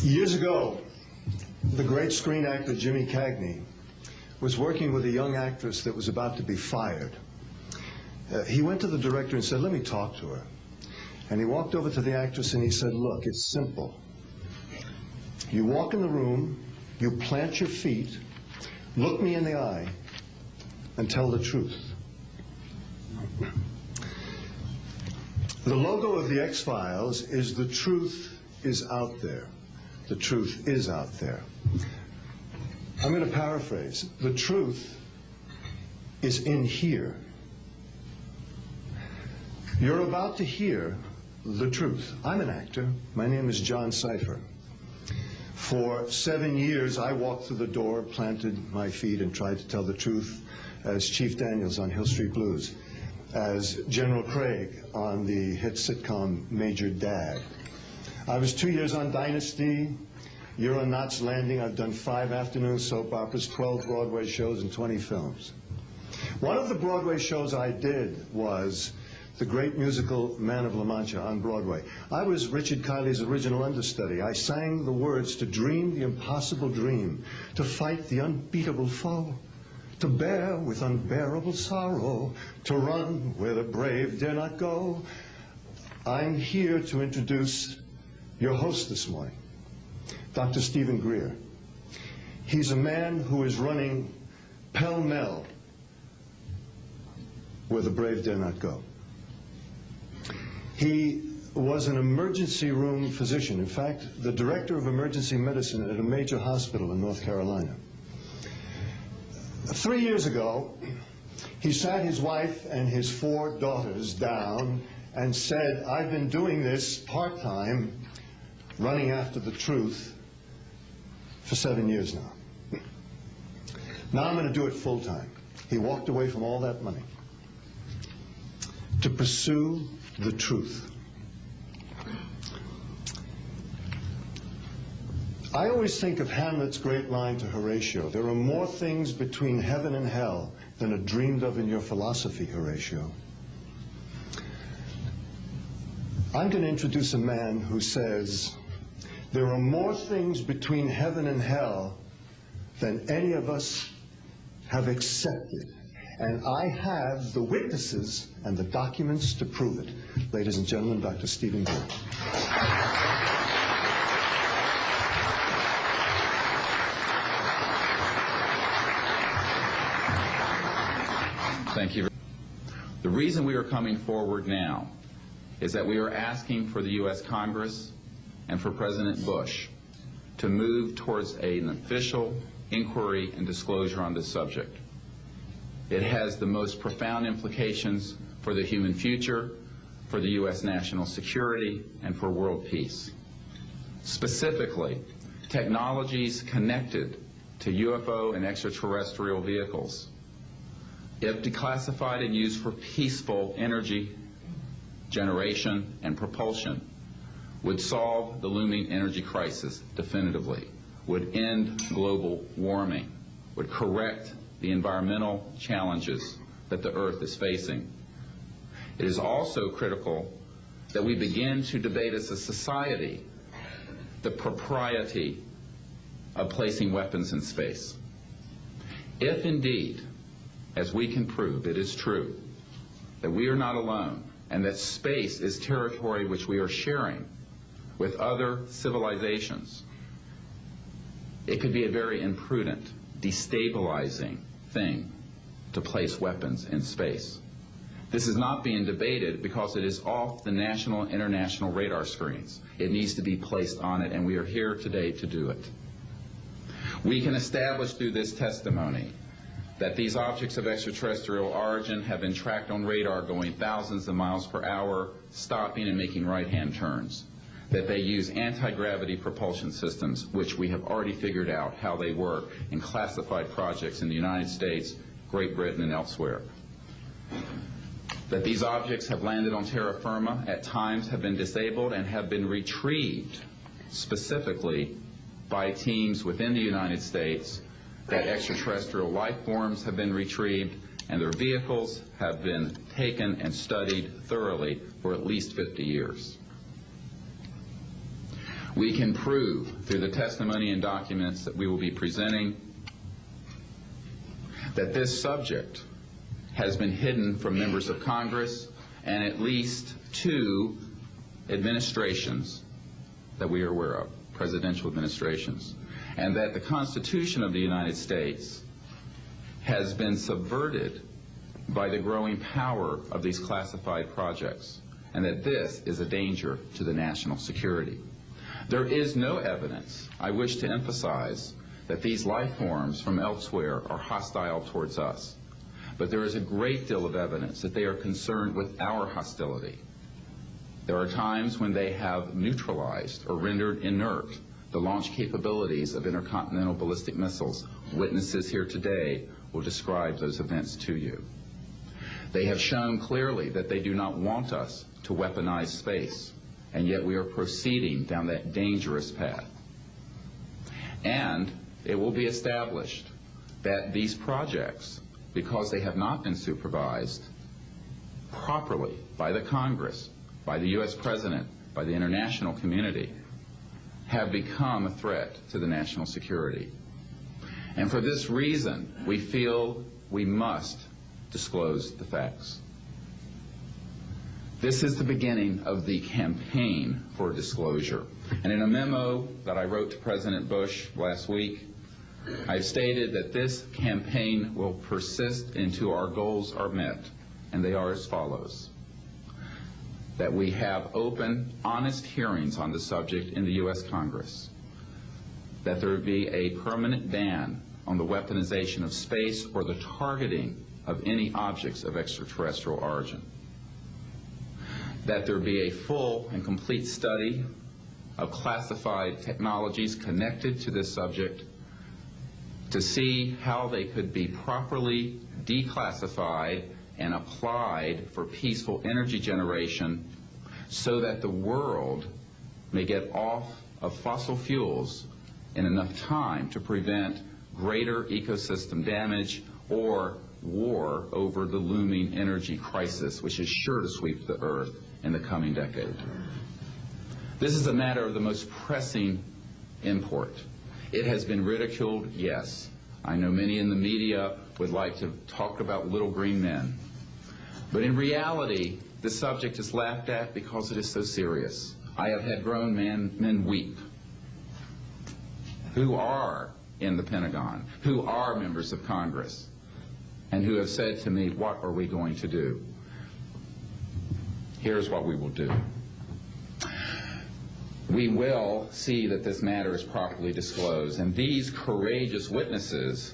Years ago, the great screen actor Jimmy Cagney was working with a young actress that was about to be fired. He went to the director and said, "Let me talk to her." And he walked over to the actress and he said, "Look, it's simple. You walk in the room, you plant your feet, look me in the eye, and tell the truth." The logo of the X-Files is "The truth is out there." The truth is out there. I'm going to paraphrase. The truth is in here. You're about to hear the truth. I'm an actor. My name is John Cipher. For 7 years, I walked through the door, planted my feet, and tried to tell the truth as Chief Daniels on Hill Street Blues, as General Craig on the hit sitcom Major Dad. I was 2 years on Dynasty. You're on Knots Landing. I've done 5 afternoon soap operas, 12 Broadway shows, and 20 films. One of the Broadway shows I did was the great musical Man of La Mancha on Broadway. I was Richard Kiley's original understudy. I sang the words to dream the impossible dream, to fight the unbeatable foe, to bear with unbearable sorrow, to run where the brave dare not go. I'm here to introduce your host this morning, Dr. Stephen Greer. He's a man who is running pell-mell where the brave dare not go. He was an emergency room physician. In fact, the director of emergency medicine at a major hospital in North Carolina. 3 years ago, he sat his wife and his 4 daughters down and said, "I've been doing this part-time, running after the truth, for 7 years now. Now I'm going to do it full-time." He walked away from all that money to pursue the truth. I always think of Hamlet's great line to Horatio, "There are more things between heaven and hell than are dreamed of in your philosophy, Horatio." I'm going to introduce a man who says, there are more things between heaven and hell than any of us have accepted. And I have the witnesses and the documents to prove it. Ladies and gentlemen, Dr. Stephen Greer. Thank you. The reason we are coming forward now is that we are asking for the U.S. Congress and for President Bush to move towards an official inquiry and disclosure on this subject. It has the most profound implications for the human future, for the U.S. national security, and for world peace. Specifically, technologies connected to UFO and extraterrestrial vehicles, if declassified and used for peaceful energy generation and propulsion, would solve the looming energy crisis definitively, would end global warming, would correct the environmental challenges that the Earth is facing. It is also critical that we begin to debate as a society the propriety of placing weapons in space. If indeed, as we can prove, it is true that we are not alone and that space is territory which we are sharing with other civilizations, it could be a very imprudent, destabilizing thing to place weapons in space. This is not being debated because it is off the national and international radar screens. It needs to be placed on it, and we are here today to do it. We can establish through this testimony that these objects of extraterrestrial origin have been tracked on radar going thousands of miles per hour, stopping and making right-hand turns, that they use anti-gravity propulsion systems, which we have already figured out how they work in classified projects in the United States, Great Britain, and elsewhere. That these objects have landed on terra firma, at times have been disabled, and have been retrieved specifically by teams within the United States, that extraterrestrial life forms have been retrieved, and their vehicles have been taken and studied thoroughly for at least 50 years. We can prove through the testimony and documents that we will be presenting that this subject has been hidden from members of Congress and at least 2 administrations that we are aware of, presidential administrations, and that the Constitution of the United States has been subverted by the growing power of these classified projects, and that this is a danger to the national security. There is no evidence, I wish to emphasize, that these life forms from elsewhere are hostile towards us, but there is a great deal of evidence that they are concerned with our hostility. There are times when they have neutralized or rendered inert the launch capabilities of intercontinental ballistic missiles. Witnesses here today will describe those events to you. They have shown clearly that they do not want us to weaponize space, and yet we are proceeding down that dangerous path. And it will be established that these projects, because they have not been supervised properly by the Congress, by the U.S. President, by the international community, have become a threat to the national security. And for this reason, we feel we must disclose the facts. This is the beginning of the campaign for disclosure. And in a memo that I wrote to President Bush last week, I've stated that this campaign will persist until our goals are met, and they are as follows: that we have open, honest hearings on the subject in the U.S. Congress, that there be a permanent ban on the weaponization of space or the targeting of any objects of extraterrestrial origin, that there be a full and complete study of classified technologies connected to this subject to see how they could be properly declassified and applied for peaceful energy generation so that the world may get off of fossil fuels in enough time to prevent greater ecosystem damage or war over the looming energy crisis, which is sure to sweep the earth in the coming decade. This is a matter of the most pressing import. It has been ridiculed, yes. I know many in the media would like to talk about little green men. But in reality, the subject is laughed at because it is so serious. I have had grown men weep who are in the Pentagon, who are members of Congress, and who have said to me, what are we going to do? Here's what we will do. We will see that this matter is properly disclosed, and these courageous witnesses,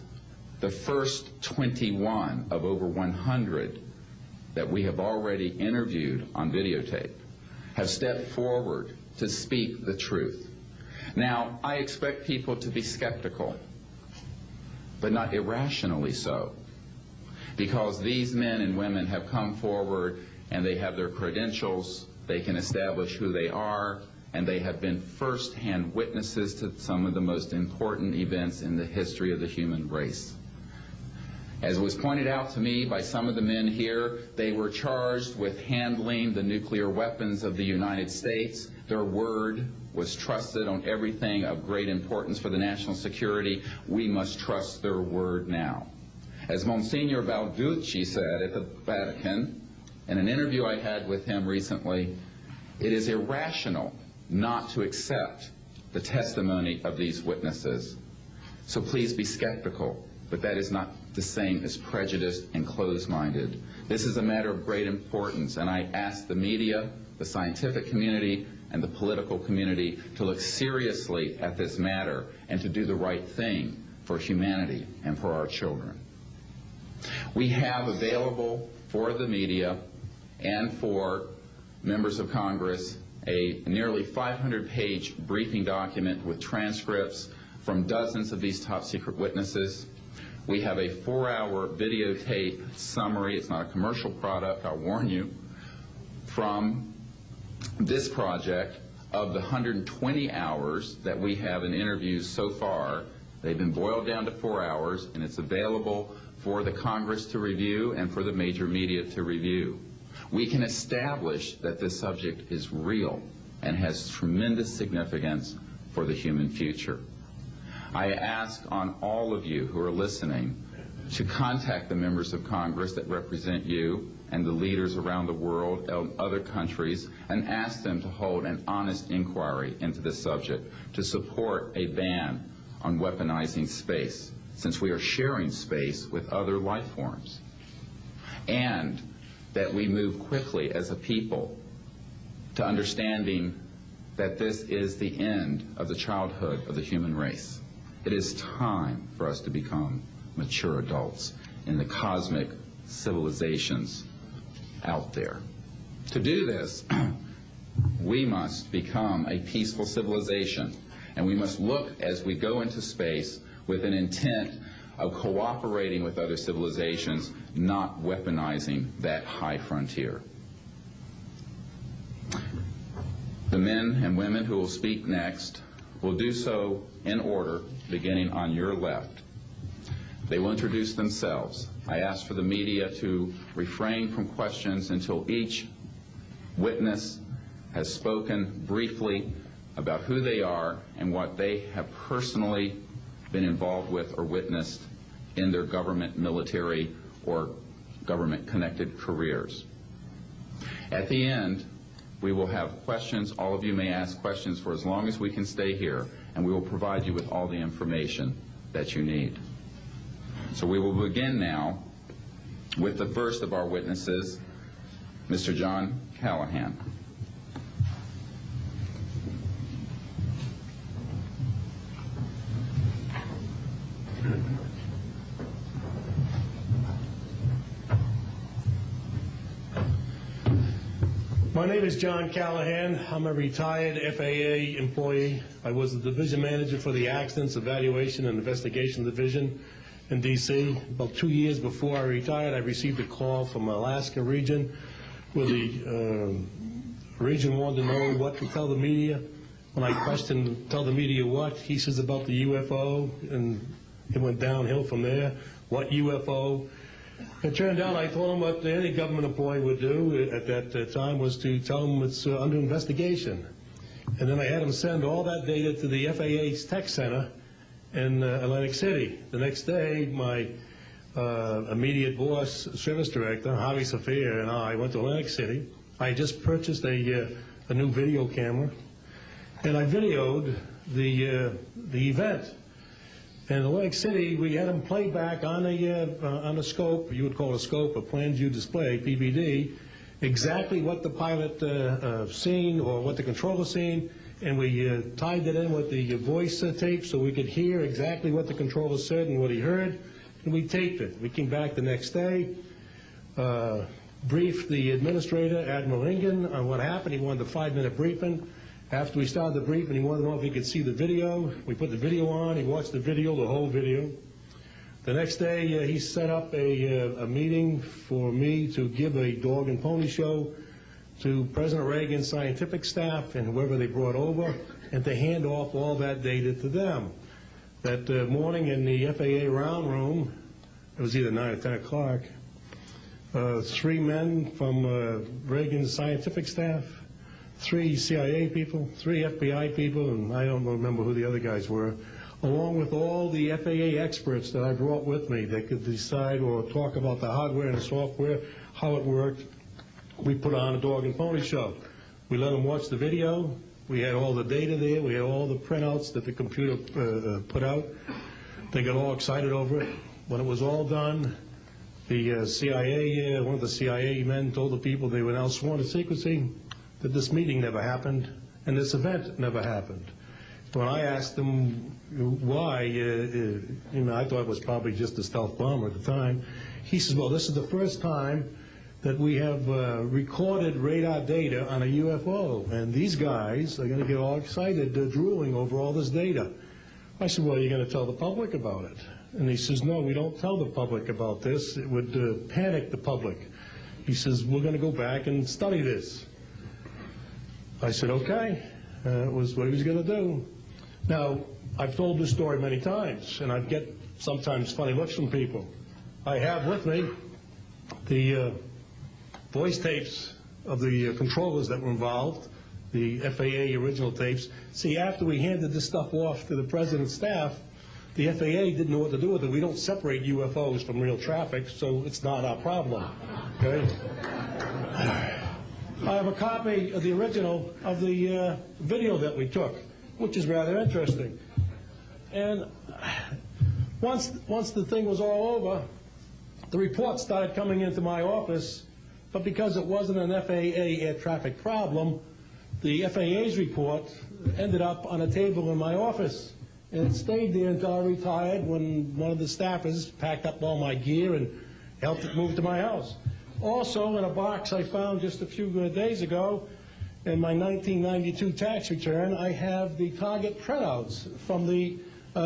the first 21 of over 100 that we have already interviewed on videotape, have stepped forward to speak the truth. Now, I expect people to be skeptical, but not irrationally so, because these men and women have come forward and they have their credentials, they can establish who they are, and they have been first-hand witnesses to some of the most important events in the history of the human race. As was pointed out to me by some of the men here, they were charged with handling the nuclear weapons of the United States. Their word was trusted on everything of great importance for the national security. We must trust their word now. As Monsignor Balducci said at the Vatican, in an interview I had with him recently, it is irrational not to accept the testimony of these witnesses. So please be skeptical, but that is not the same as prejudiced and closed-minded. This is a matter of great importance, and I ask the media, the scientific community, and the political community to look seriously at this matter and to do the right thing for humanity and for our children. We have available for the media and for members of Congress a nearly 500-page briefing document with transcripts from dozens of these top-secret witnesses. We have a 4-hour videotape summary. It's not a commercial product, I'll warn you, from this project of the 120 hours that we have in interviews so far. They've been boiled down to 4 hours, and it's available for the Congress to review and for the major media to review. We can establish that this subject is real. and has tremendous significance for the human future. I ask on all of you who are listening to contact the members of Congress that represent you and the leaders around the world and other countries and ask them to hold an honest inquiry into this subject to support a ban on weaponizing space, since we are sharing space with other life forms, and that we move quickly as a people to understanding that this is the end of the childhood of the human race. It is time for us to become mature adults in the cosmic civilizations out there. To do this, we must become a peaceful civilization, and we must look as we go into space with an intent of cooperating with other civilizations, not weaponizing that high frontier. The men and women who will speak next will do so in order, beginning on your left. They will introduce themselves. I ask for the media to refrain from questions until each witness has spoken briefly about who they are and what they have personally been involved with or witnessed in their government, military, or government-connected careers. At the end, we will have questions. All of you may ask questions for as long as we can stay here, and we will provide you with all the information that you need. So we will begin now with the first of our witnesses, Mr. John Callahan. My name is John Callahan. I'm a retired FAA employee. I was the division manager for the Accidents, Evaluation, and Investigation Division in D.C. About 2 years before I retired, I received a call from Alaska region where the region wanted to know what to tell the media. When I questioned, tell the media what, he says about the UFO, and it went downhill from there. What UFO? It turned out I told him what any government employee would do at that time was to tell him it's under investigation. And then I had him send all that data to the FAA's tech center in Atlantic City. The next day, my immediate boss, service director, Javi Safir, and I went to Atlantic City. I had just purchased a new video camera, and I videoed the event. And in Atlantic City, we had them play back on a scope, you would call it a scope, a plan view display, PVD, exactly what the pilot seen or what the controller seen, and we tied it in with the voice tape so we could hear exactly what the controller said and what he heard, and we taped it. We came back the next day, briefed the administrator, Admiral Ingen, on what happened. He wanted a 5-minute briefing. After we started the briefing, he wanted to know if he could see the video. We put the video on. He watched the video, the whole video. The next day, he set up a meeting for me to give a dog and pony show to President Reagan's scientific staff and whoever they brought over, and to hand off all that data to them. That morning in the FAA round room, it was either 9 or 10 o'clock, 3 men from Reagan's scientific staff, 3 CIA people, 3 FBI people, and I don't remember who the other guys were, along with all the FAA experts that I brought with me that could decide or talk about the hardware and the software, how it worked. We put on a dog and pony show. We let them watch the video. We had all the data there. We had all the printouts that the computer put out. They got all excited over it. When it was all done, the CIA, one of the CIA men told the people they were now sworn to secrecy, that this meeting never happened and this event never happened. When I asked him why, I thought it was probably just a stealth bomber at the time. He says, well, this is the first time that we have recorded radar data on a UFO, and these guys are going to get all excited, drooling over all this data. I said, well, are you going to tell the public about it? And he says, no, we don't tell the public about this. It would panic the public. He says, we're going to go back and study this. I said, okay. It was what he was going to do. Now, I've told this story many times, and I get sometimes funny looks from people. I have with me the voice tapes of the controllers that were involved, the FAA original tapes. See, after we handed this stuff off to the president's staff, the FAA didn't know what to do with it. We don't separate UFOs from real traffic, so it's not our problem. Okay? I have a copy of the original of the video that we took, which is rather interesting. And once the thing was all over, the reports started coming into my office, but because it wasn't an FAA air traffic problem, the FAA's report ended up on a table in my office. And it stayed there until I retired, when one of the staffers packed up all my gear and helped it move to my house. Also, in a box I found just a few days ago, in my 1992 tax return, I have the target printouts from the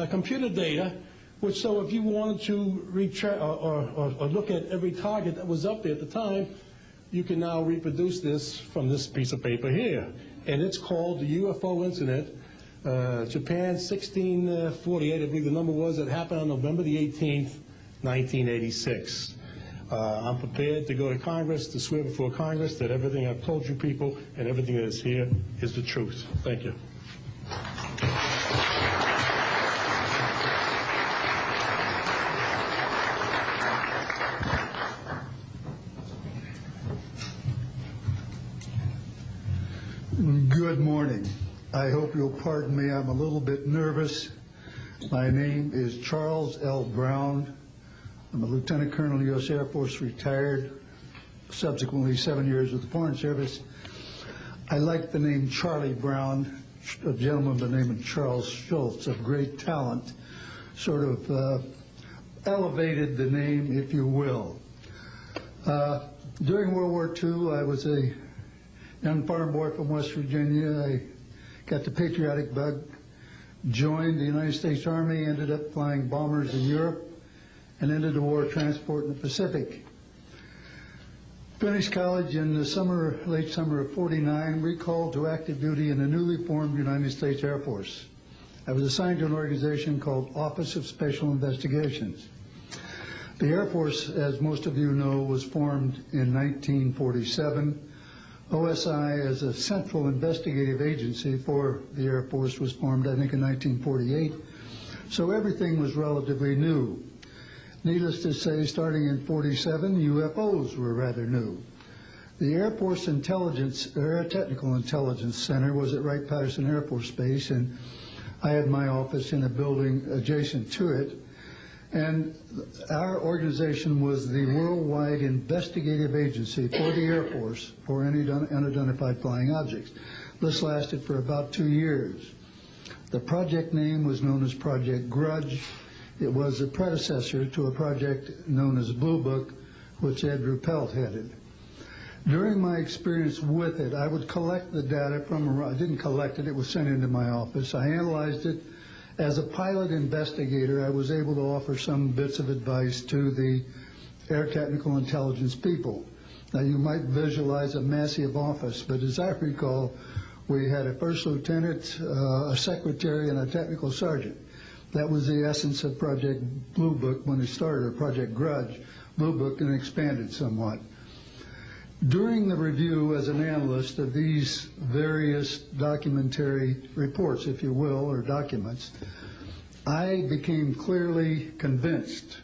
computer data, which, so if you wanted to or look at every target that was up there at the time, you can now reproduce this from this piece of paper here. And it's called the UFO incident, Japan 1648, I believe the number was. It happened on November the 18th, 1986. I'm prepared to go to Congress, to swear before Congress that everything I've told you people and everything that is here is the truth. Thank you. Good morning. I hope you'll pardon me. I'm a little bit nervous. My name is Charles L. Brown. I'm a Lieutenant Colonel, U.S. Air Force, retired, subsequently 7 years with the Foreign Service. I like the name Charlie Brown. A gentleman by the name of Charles Schultz, of great talent, sort of elevated the name, if you will. During World War II, I was a young farm boy from West Virginia. I got the patriotic bug, joined the United States Army, ended up flying bombers in Europe, and ended the war transport in the Pacific. Finished college in the summer, late summer of '49, recalled to active duty in the newly formed United States Air Force. I was assigned to an organization called Office of Special Investigations. The Air Force, as most of you know, was formed in 1947. OSI, as a central investigative agency for the Air Force, was formed, I think, in 1948. So everything was relatively new. Needless to say, starting in '47, UFOs were rather new. The Air Force Air Technical Intelligence Center was at Wright-Patterson Air Force Base, and I had my office in a building adjacent to it. And our organization was the worldwide investigative agency for the Air Force for any unidentified flying objects. This lasted for about 2 years. The project name was known as Project Grudge. It was a predecessor to a project known as Blue Book, which Ed Ruppelt headed. During my experience with it, I would collect the data from, I didn't collect it, it was sent into my office. I analyzed it. As a pilot investigator, I was able to offer some bits of advice to the air technical intelligence people. Now, you might visualize a massive office, but as I recall, we had a first lieutenant, a secretary, and a technical sergeant. That was the essence of Project Blue Book when it started, or Project Grudge. Blue Book, and expanded somewhat. During the review as an analyst of these various documentary reports, if you will, or documents, I became clearly convinced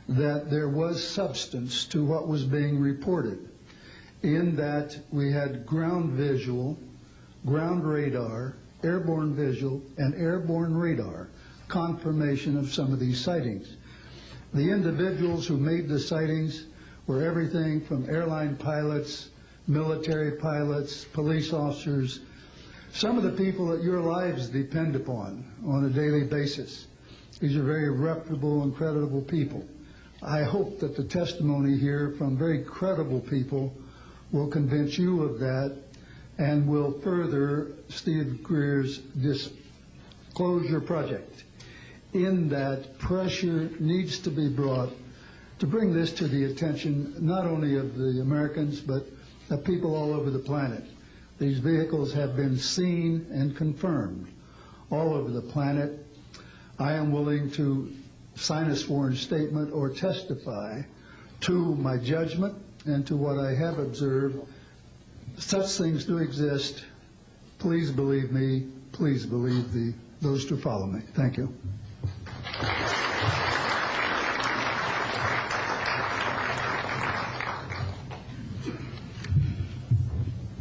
that there was substance to what was being reported, in that we had ground visual, ground radar, airborne visual, and airborne radar confirmation of some of these sightings. The individuals who made the sightings were everything from airline pilots, military pilots, police officers, some of the people that your lives depend upon on a daily basis. These are very reputable and credible people. I hope that the testimony here from very credible people will convince you of that and will further Steve Greer's disclosure project, in that pressure needs to be brought to bring this to the attention not only of the Americans, but of people all over the planet. These vehicles have been seen and confirmed all over the planet. I am willing to sign a sworn statement or testify to my judgment and to what I have observed. Such things do exist. Please believe me. Please believe those who follow me. Thank you.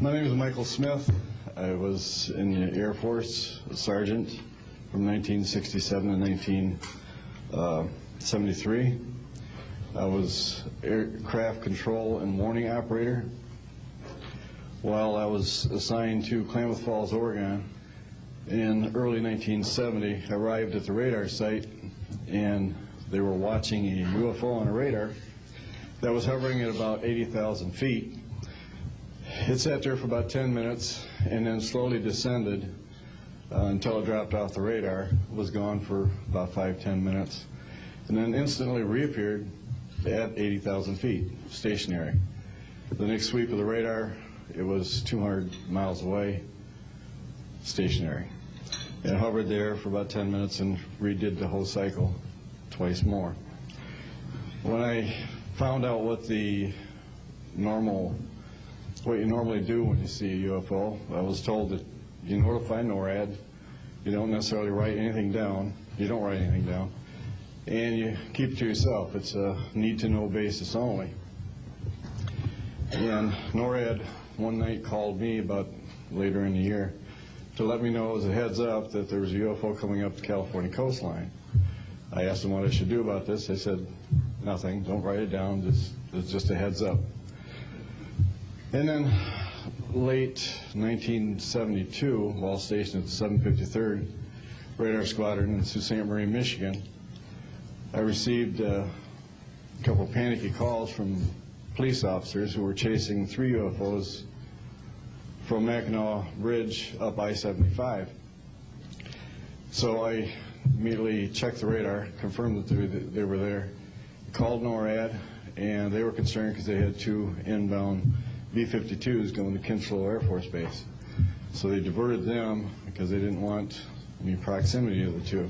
My name is Michael Smith. I was in the Air Force, a sergeant from 1967 to 1973. I was aircraft control and warning operator. While I was assigned to Klamath Falls, Oregon, in early 1970, I arrived at the radar site, and they were watching a UFO on a radar that was hovering at about 80,000 feet. It sat there for about 10 minutes and then slowly descended until it dropped off the radar. It was gone for about 5-10 minutes, and then instantly reappeared at 80,000 feet, stationary. The next sweep of the radar, it was 200 miles away, stationary. It hovered there for about 10 minutes and redid the whole cycle twice more. When I found out what you normally do when you see a UFO, I was told that you notify NORAD, you don't necessarily write anything down, you don't write anything down, and you keep it to yourself. It's a need-to-know basis only. And NORAD one night called me about later in the year to let me know as a heads up that there was a UFO coming up the California coastline. I asked them what I should do about this. They said, nothing, don't write it down, it's just a heads up. And then late 1972, while stationed at the 753rd Radar Squadron in Sault Ste. Marie, Michigan, I received a couple of panicky calls from police officers who were chasing 3 UFOs from Mackinac Bridge up I-75. So I immediately checked the radar, confirmed that they were there, called NORAD, and they were concerned because they had 2 inbound B-52s going to Kinchlow Air Force Base. So they diverted them because they didn't want any proximity of the 2.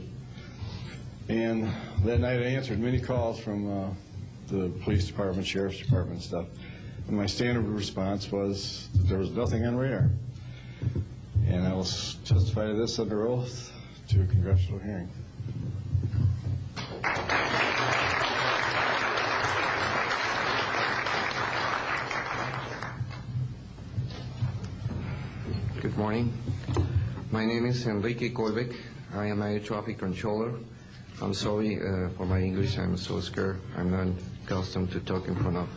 And that night I answered many calls from the police department, sheriff's department and stuff. And my standard response was that there was nothing on radar. And I will testify to this under oath to a congressional hearing. Good morning. My name is Enrique Colbeck. I am a traffic controller. I'm sorry for my English. I'm so scared. I'm not accustomed to talk in front of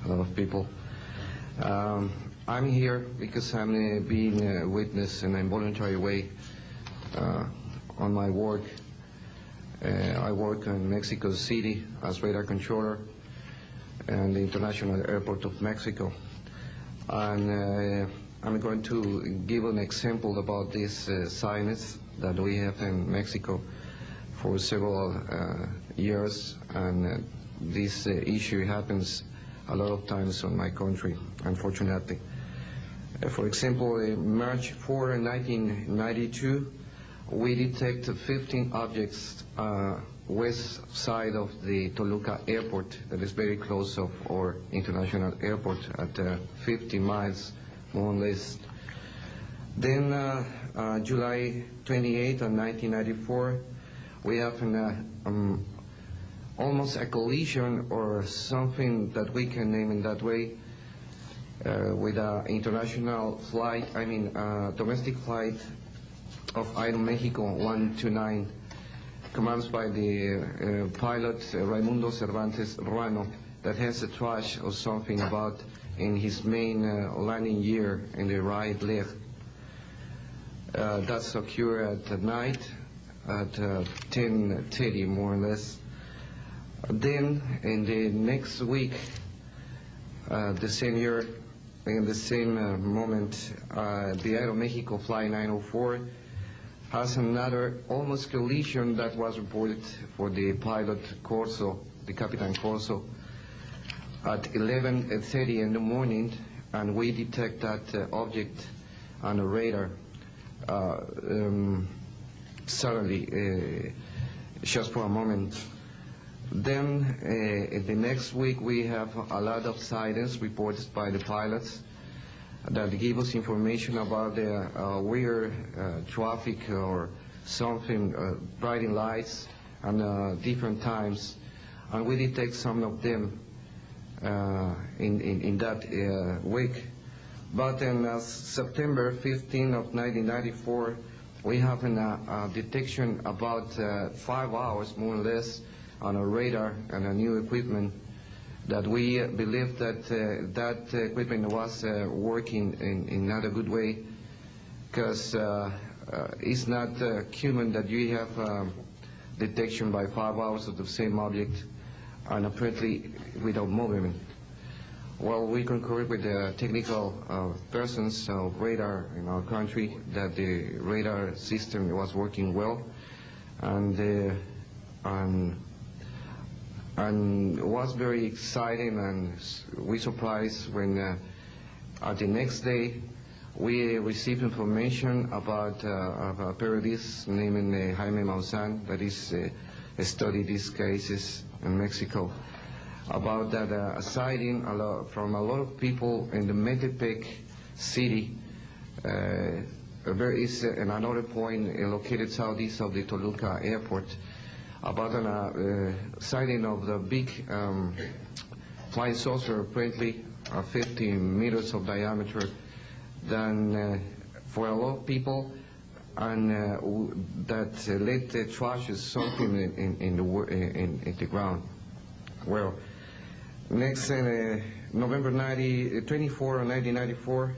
a lot of people. I'm here because I'm being a witness in a voluntary way on my work. I work in Mexico City as radar controller and the International Airport of Mexico. And I'm going to give an example about this silence that we have in Mexico for several years, and this issue happens a lot of times on my country, unfortunately. For example, March 4, 1992, we detected 15 objects west side of the Toluca Airport, that is very close of our international airport at 50 miles, more or less. Then July 28 of 1994, we have almost a collision or something that we can name in that way with an international flight, domestic flight of Aeromexico 129, commanded by the pilot Raimundo Cervantes Ruano, that has a trash or something about in his main landing gear in the right leg. That's occurred at night at 10:30 more or less. Then in the next week, the same year, in the same moment, the Aeromexico Flight 904 has another almost collision that was reported for the pilot Corso, the Capitan Corso, at 11:30 in the morning, and we detect that object on the radar suddenly, just for a moment. Then the next week we have a lot of sightings reported by the pilots, that give us information about the weird traffic or something, bright lights and different times, and we detect some of them in that week. But in September 15 of 1994, we have a detection about 5 hours, more or less, on a radar and a new equipment that we believe that that equipment was working in not a good way, because it's not human that you have detection by 5 hours of the same object and apparently without movement. Well, we concur with the technical persons of radar in our country that the radar system was working well, and was very exciting, and we surprised when the next day we received information about a periodist named Jaime Maussan that is studied these cases in Mexico, about that a sighting from a lot of people in the Metepec city. There is another point located southeast of the Toluca airport, about a sighting of the big flying saucer, apparently 50 meters of diameter, than for a lot of people, and that let the trash is something in the ground. Well, next, November 24, 1994,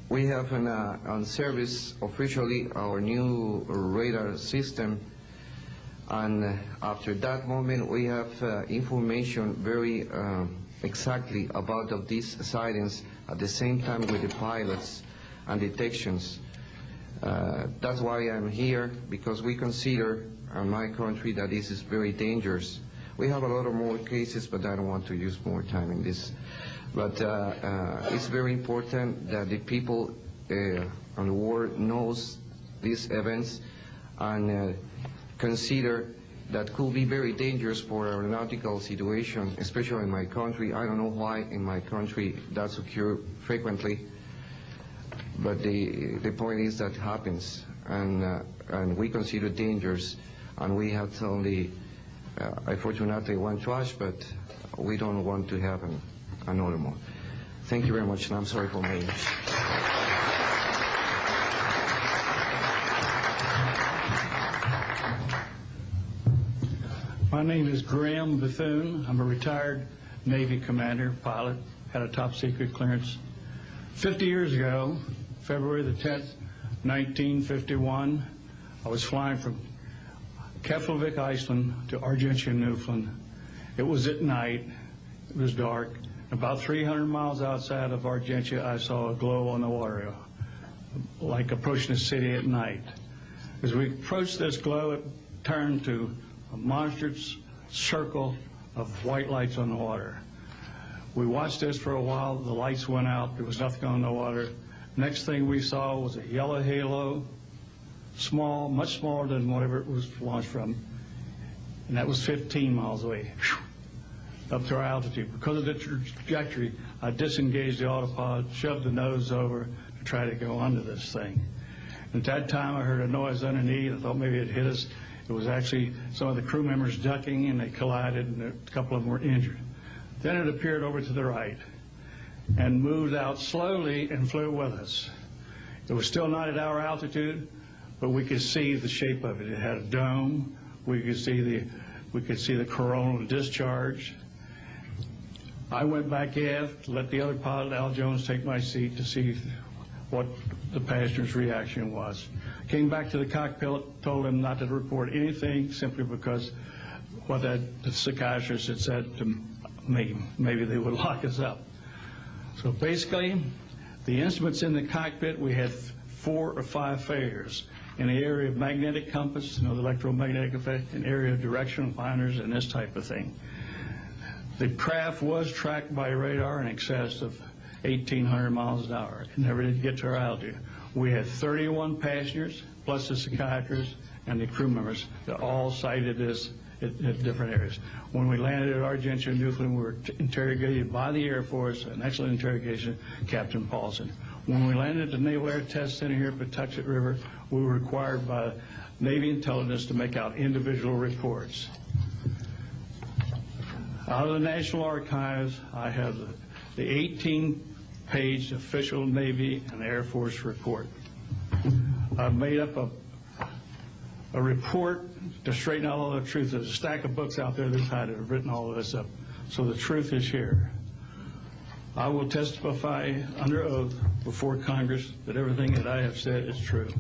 we have on service officially our new radar system, and after that moment we have information very exactly about of these sightings at the same time with the pilots and detections. That's why I'm here, because we consider in my country that this is very dangerous. We have a lot of more cases, but I don't want to use more time in this. But it's very important that the people on the world knows these events and consider that could be very dangerous for aeronautical situation, especially in my country. I don't know why in my country that's occurs frequently, but the point is that happens, and we consider dangerous, and we have only, unfortunately, one trash, but we don't want to have another more. Thank you very much, and I'm sorry for my English. My name is Graham Bethune. I'm a retired Navy commander, pilot, had a top secret clearance. 50 years ago, February the 10th, 1951, I was flying from Keflavik, Iceland to Argentia, Newfoundland. It was at night, it was dark. About 300 miles outside of Argentia, I saw a glow on the water, like approaching the city at night. As we approached this glow, it turned to a monstrous circle of white lights on the water. We watched this for a while. The lights went out. There was nothing on the water. Next thing we saw was a yellow halo, small, much smaller than whatever it was launched from, and that was 15 miles away, up to our altitude. Because of the trajectory, I disengaged the autopilot, shoved the nose over to try to go under this thing. At that time, I heard a noise underneath. I thought maybe it hit us. It was actually some of the crew members ducking, and they collided, and a couple of them were injured. Then it appeared over to the right and moved out slowly and flew with us. It was still not at our altitude, but we could see the shape of it. It had a dome. We could see the coronal discharge. I went back aft to let the other pilot, Al Jones, take my seat to see what the passenger's reaction was. Came back to the cockpit, told him not to report anything, simply because what the psychiatrist had said to me, maybe they would lock us up. So basically, the instruments in the cockpit, we had 4 or 5 failures. In the area of magnetic compass, the electromagnetic effect, in area of directional finders, and this type of thing. The craft was tracked by radar in excess of 1,800 miles an hour. It never did get to our altitude. We had 31 passengers, plus the psychiatrist and the crew members, that all cited this at different areas. When we landed at Argentia, Newfoundland, we were interrogated by the Air Force, an excellent interrogation, Captain Paulson. When we landed at the Naval Air Test Center here at Patuxent River, we were required by Navy intelligence to make out individual reports. Out of the National Archives, I have the 18-page official Navy and Air Force report. I've made up a report to straighten out all the truth. There's a stack of books out there this high that have written all of this up. So the truth is here. I will testify under oath before Congress that everything that I have said is true.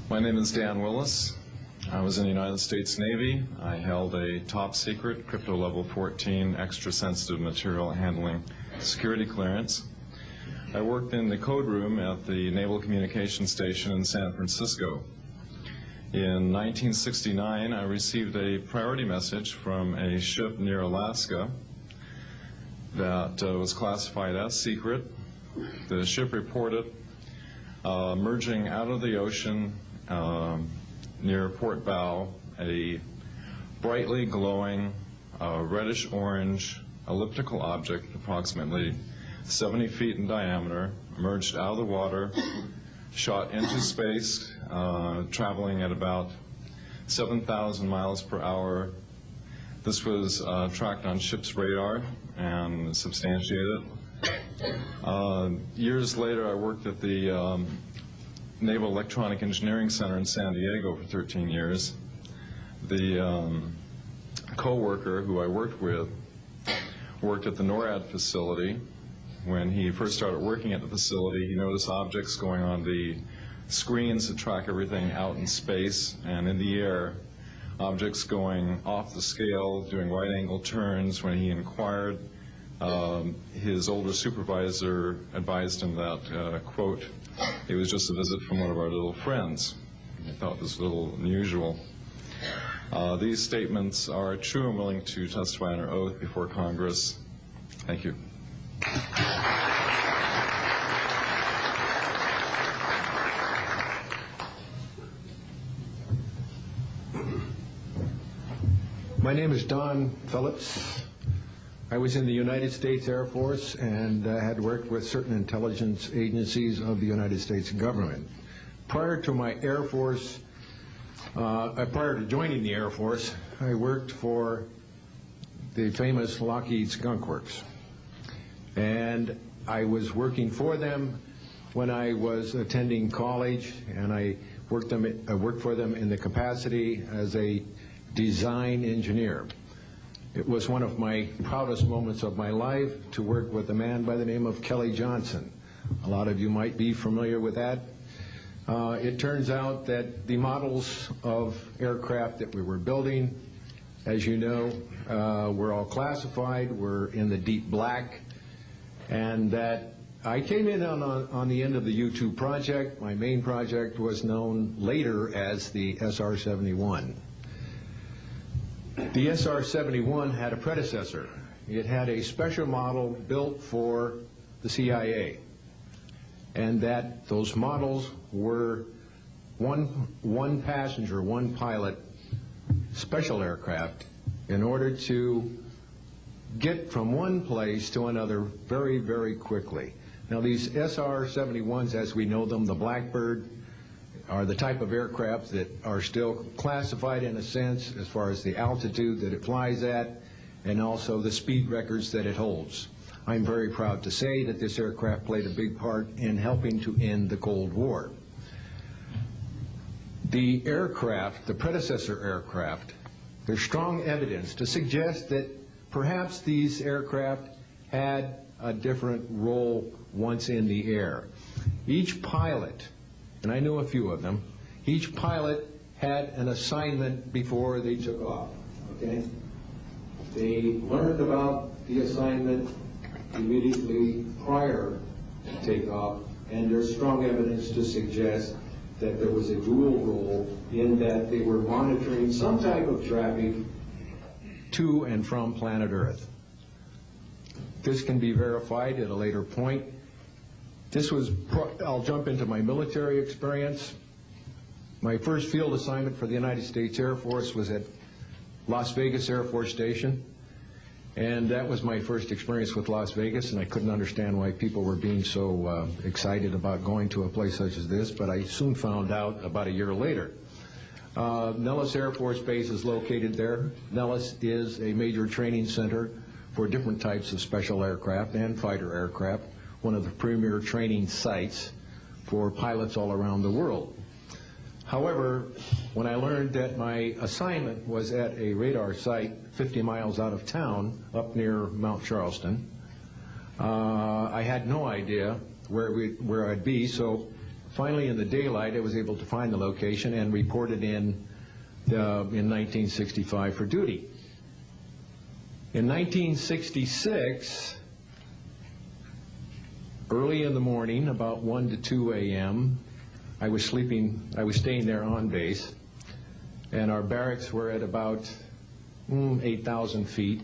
My name is Dan Willis. I was in the United States Navy. I held a top secret crypto level 14 extra sensitive material handling security clearance. I worked in the code room at the Naval Communications Station in San Francisco. In 1969, I received a priority message from a ship near Alaska that was classified as secret. The ship reported merging out of the ocean near Port Bow, a brightly glowing reddish-orange elliptical object, approximately 70 feet in diameter, emerged out of the water, shot into space, traveling at about 7,000 miles per hour. This was tracked on ship's radar and substantiated. Years later, I worked at the Naval Electronic Engineering Center in San Diego for 13 years. The co-worker who I worked with worked at the NORAD facility. When he first started working at the facility, he noticed objects going on the screens that track everything out in space and in the air, objects going off the scale, doing right-angle turns. When he inquired, his older supervisor advised him that, quote, it was just a visit from one of our little friends. I thought this was a little unusual. These statements are true. I'm willing to testify under oath before Congress. Thank you. My name is Don Phillips. I was in the United States Air Force and had worked with certain intelligence agencies of the United States government. Prior to my Air Force, prior to joining the Air Force, I worked for the famous Lockheed Skunk Works. And I was working for them when I was attending college, and I worked for them in the capacity as a design engineer. It was one of my proudest moments of my life to work with a man by the name of Kelly Johnson. A lot of you might be familiar with that. It turns out that the models of aircraft that we were building, as you know, were all classified, were in the deep black, and that I came in on the end of the U-2 project. My main project was known later as the SR-71. The SR-71 had a predecessor. It had a special model built for the CIA, and that those models were one passenger, one pilot special aircraft in order to get from one place to another very, very quickly. Now, these SR-71s, as we know them, the Blackbird, are the type of aircraft that are still classified in a sense as far as the altitude that it flies at and also the speed records that it holds. I'm very proud to say that this aircraft played a big part in helping to end the Cold War. The aircraft, the predecessor aircraft, there's strong evidence to suggest that perhaps these aircraft had a different role once in the air. Each pilot, and I know a few of them, each pilot had an assignment before they took off, okay? They learned about the assignment immediately prior to takeoff, and there's strong evidence to suggest that there was a dual role in that they were monitoring some type of traffic to and from planet Earth. this can be verified at a later point. I'll jump into my military experience. My first field assignment for the United States Air Force was at Las Vegas Air Force Station. And that was my first experience with Las Vegas, and I couldn't understand why people were being so excited about going to a place such as this, but I soon found out about a year later. Nellis Air Force Base is located there. Nellis is a major training center for different types of special aircraft and fighter aircraft, one of the premier training sites for pilots all around the world. However, when I learned that my assignment was at a radar site 50 miles out of town, up near Mount Charleston, I had no idea where I'd be, so finally in the daylight I was able to find the location and reported in 1965 for duty. In 1966, early in the morning, about 1 to 2 a.m., I was staying there on base, and our barracks were at about 8,000 feet.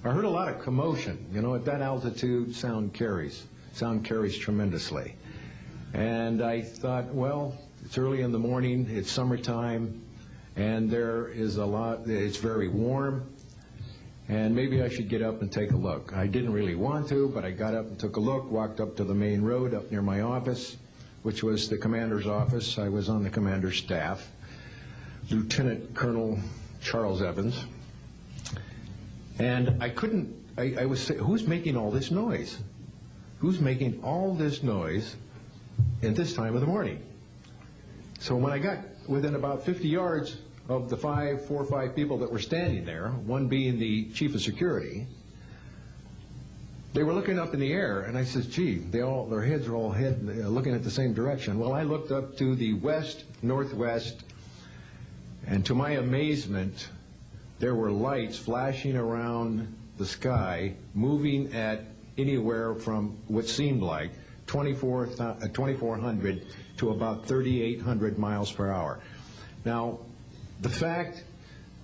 I heard a lot of commotion. You know, at that altitude, sound carries tremendously. And I thought, well, it's early in the morning, it's summertime, and there is it's very warm, and maybe I should get up and take a look. I didn't really want to, but I got up and took a look, walked up to the main road up near my office, which was the commander's office. I was on the commander's staff, Lieutenant Colonel Charles Evans. And I was saying, who's making all this noise? Who's making all this noise at this time of the morning? So when I got within about 50 yards of the 4 or 5 people that were standing there, one being the chief of security, they were looking up in the air, and I said, gee, their heads are all looking at the same direction. Well, I looked up to the west, northwest, and to my amazement, there were lights flashing around the sky, moving at anywhere from what seemed like 2,400 to about 3,800 miles per hour. Now, the fact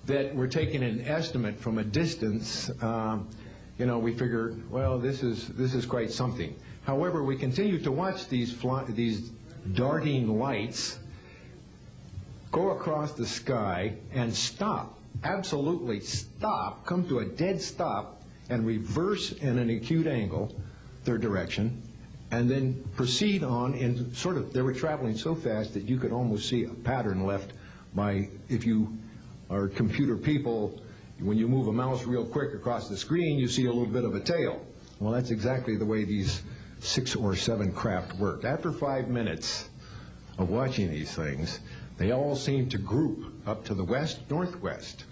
that we're taking an estimate from a distance, you know, we figured, well, this is quite something. However, we continued to watch these darting lights go across the sky and stop, absolutely stop, come to a dead stop, and reverse in an acute angle their direction, and then proceed on in sort of, they were traveling so fast that you could almost see a pattern left by, if you are computer people, when you move a mouse real quick across the screen, you see a little bit of a tail. Well, that's exactly the way these 6 or 7 craft worked. After 5 minutes of watching these things, they all seemed to group up to the west, northwest.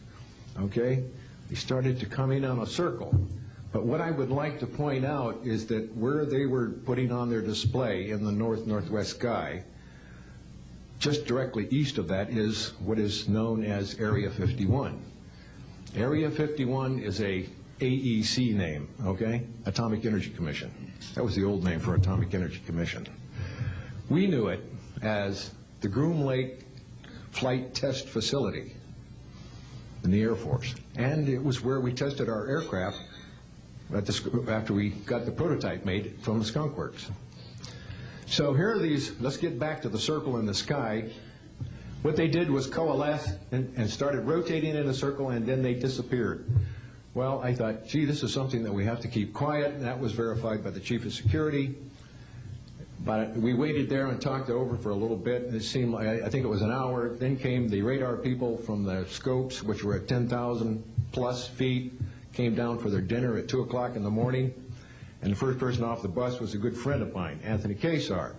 Okay? They started to come in on a circle. But what I would like to point out is that where they were putting on their display in the north-northwest sky, just directly east of that is what is known as Area 51. Area 51 is a AEC name, okay? Atomic Energy Commission. That was the old name for Atomic Energy Commission. We knew it as the Groom Lake Flight Test Facility in the Air Force. And it was where we tested our aircraft after we got the prototype made from the Skunk Works. So here are these, let's get back to the circle in the sky. What they did was coalesce and started rotating in a circle, and then they disappeared. Well, I thought, gee, this is something that we have to keep quiet, and that was verified by the chief of security. But we waited there and talked it over for a little bit, and it seemed like, I think it was an hour. Then came the radar people from the scopes, which were at 10,000 plus feet, came down for their dinner at 2 o'clock in the morning, and the first person off the bus was a good friend of mine, Anthony Kesar.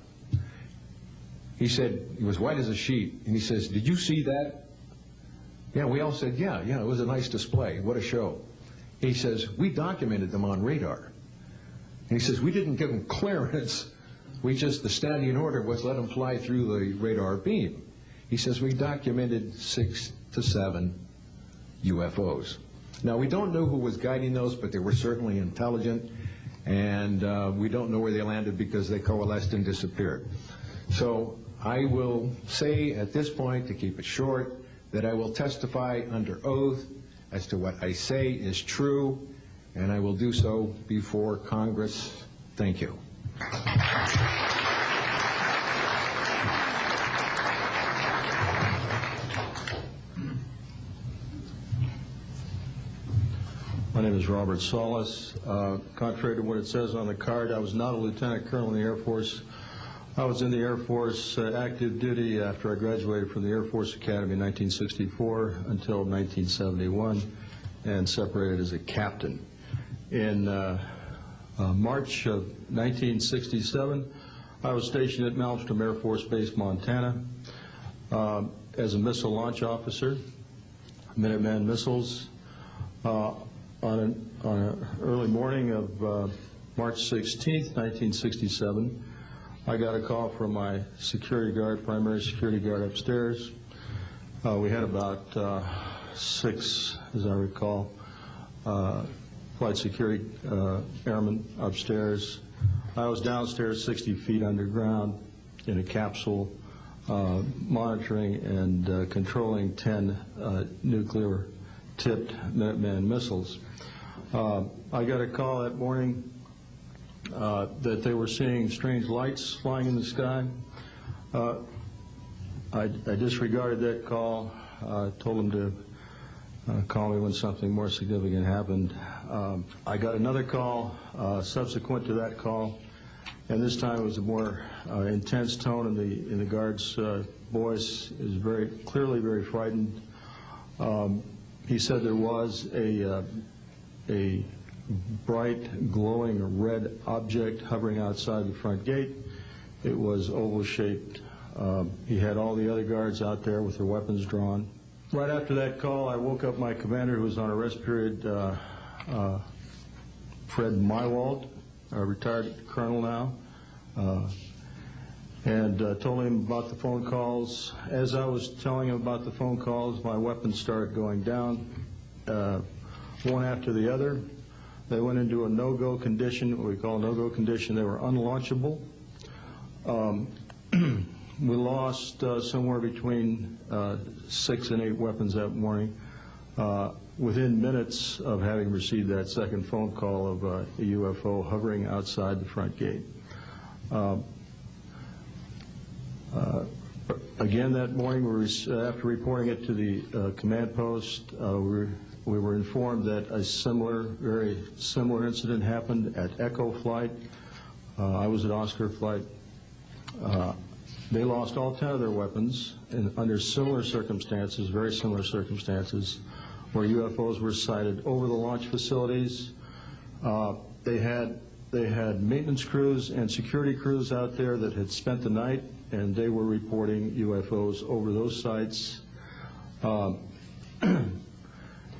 He said, he was white as a sheet, and he says, did you see that? Yeah, we all said, yeah, it was a nice display. What a show. He says, we documented them on radar. And he says, we didn't give them clearance. The standing order was let them fly through the radar beam. He says, we documented 6 to 7 UFOs. Now, we don't know who was guiding those, but they were certainly intelligent, and we don't know where they landed because they coalesced and disappeared. So I will say at this point, to keep it short, that I will testify under oath as to what I say is true, and I will do so before Congress. Thank you. My name is Robert Solis. Contrary to what it says on the card, I was not a lieutenant colonel in the Air Force. I was in the Air Force active duty after I graduated from the Air Force Academy in 1964 until 1971 and separated as a captain. In March of 1967, I was stationed at Malmstrom Air Force Base, Montana, as a missile launch officer, Minuteman missiles. On an early morning of March 16, 1967, I got a call from my security guard, primary security guard upstairs. We had about 6, as I recall, flight security airmen upstairs. I was downstairs 60 feet underground in a capsule monitoring and controlling 10 nuclear-tipped Minuteman missiles. I got a call that morning that they were seeing strange lights flying in the sky. I disregarded that call, told them to call me when something more significant happened. I got another call subsequent to that call, and this time it was a more intense tone in the guard's voice. It was very clearly very frightened. He said there was a bright, glowing red object hovering outside the front gate. It was oval-shaped. He had all the other guards out there with their weapons drawn. Right after that call, I woke up my commander, who was on a rest period, Fred Mywalt, a retired colonel now, and told him about the phone calls. As I was telling him about the phone calls, my weapons started going down, one after the other. They went into a no-go condition, what we call a no-go condition. They were unlaunchable. We lost somewhere between 6 and 8 weapons that morning within minutes of having received that second phone call of a UFO hovering outside the front gate. Again that morning, after reporting it to the command post, we were informed that a very similar incident happened at Echo Flight. I was at Oscar Flight. They lost all 10 of their weapons under similar circumstances, very similar circumstances, where UFOs were sighted over the launch facilities. They had maintenance crews and security crews out there that had spent the night, and they were reporting UFOs over those sites.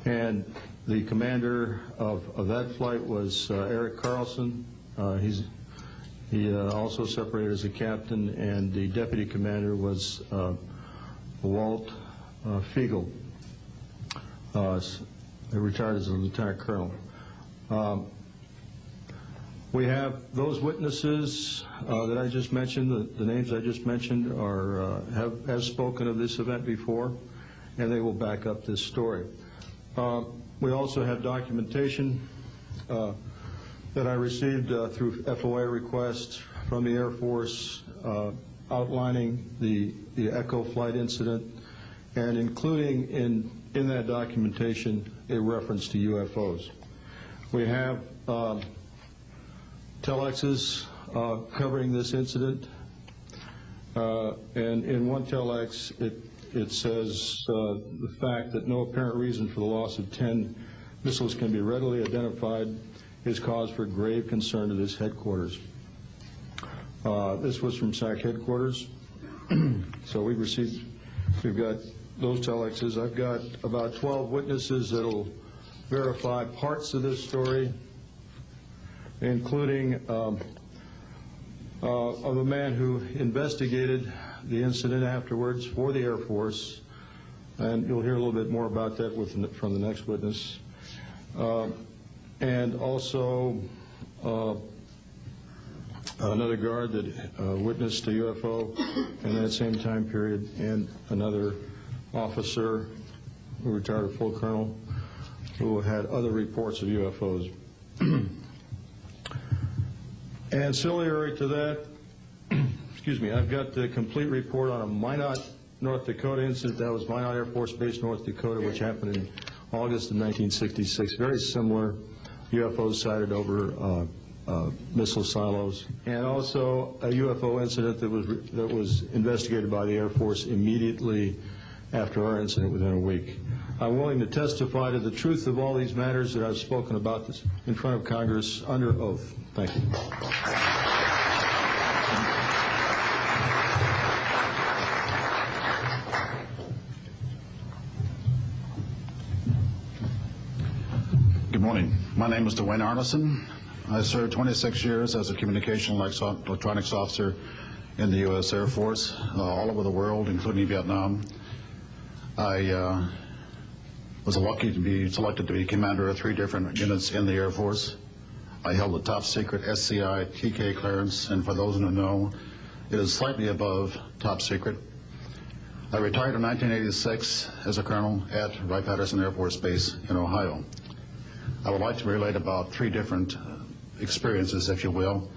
And the commander of that flight was Eric Carlson. He also separated as a captain, and the deputy commander was Walt Fiegel. He retired as a lieutenant colonel. We have those witnesses that I just mentioned, the names I just mentioned, have spoken of this event before, and they will back up this story. We also have documentation that I received through FOA requests from the Air Force outlining the Echo Flight incident, and including in that documentation a reference to UFOs. We have telexes covering this incident, and in one telex it says the fact that no apparent reason for the loss of 10 missiles can be readily identified is cause for grave concern to this headquarters. This was from SAC headquarters. So we've got those telexes. I've got about 12 witnesses that'll verify parts of this story, including of a man who investigated the incident afterwards for the Air Force, and you'll hear a little bit more about that from the next witness. And also another guard that witnessed a UFO in that same time period, and another officer who retired a full colonel who had other reports of UFOs. Ancillary to that, excuse me, I've got the complete report on a Minot, North Dakota incident. That was Minot Air Force Base, North Dakota, which happened in August of 1966. Very similar UFOs sighted over missile silos, and also a UFO incident that was investigated by the Air Force immediately after our incident within a week. I'm willing to testify to the truth of all these matters that I've spoken about this in front of Congress under oath. Thank you. Good morning. My name is Dwayne Arneson. I served 26 years as a communication electronics officer in the U.S. Air Force, all over the world, including Vietnam. I was lucky to be selected to be commander of 3 different units in the Air Force. I held the top secret SCI TK clearance, and for those who know, it is slightly above top secret. I retired in 1986 as a colonel at Wright-Patterson Air Force Base in Ohio. I would like to relate about 3 different experiences, if you will,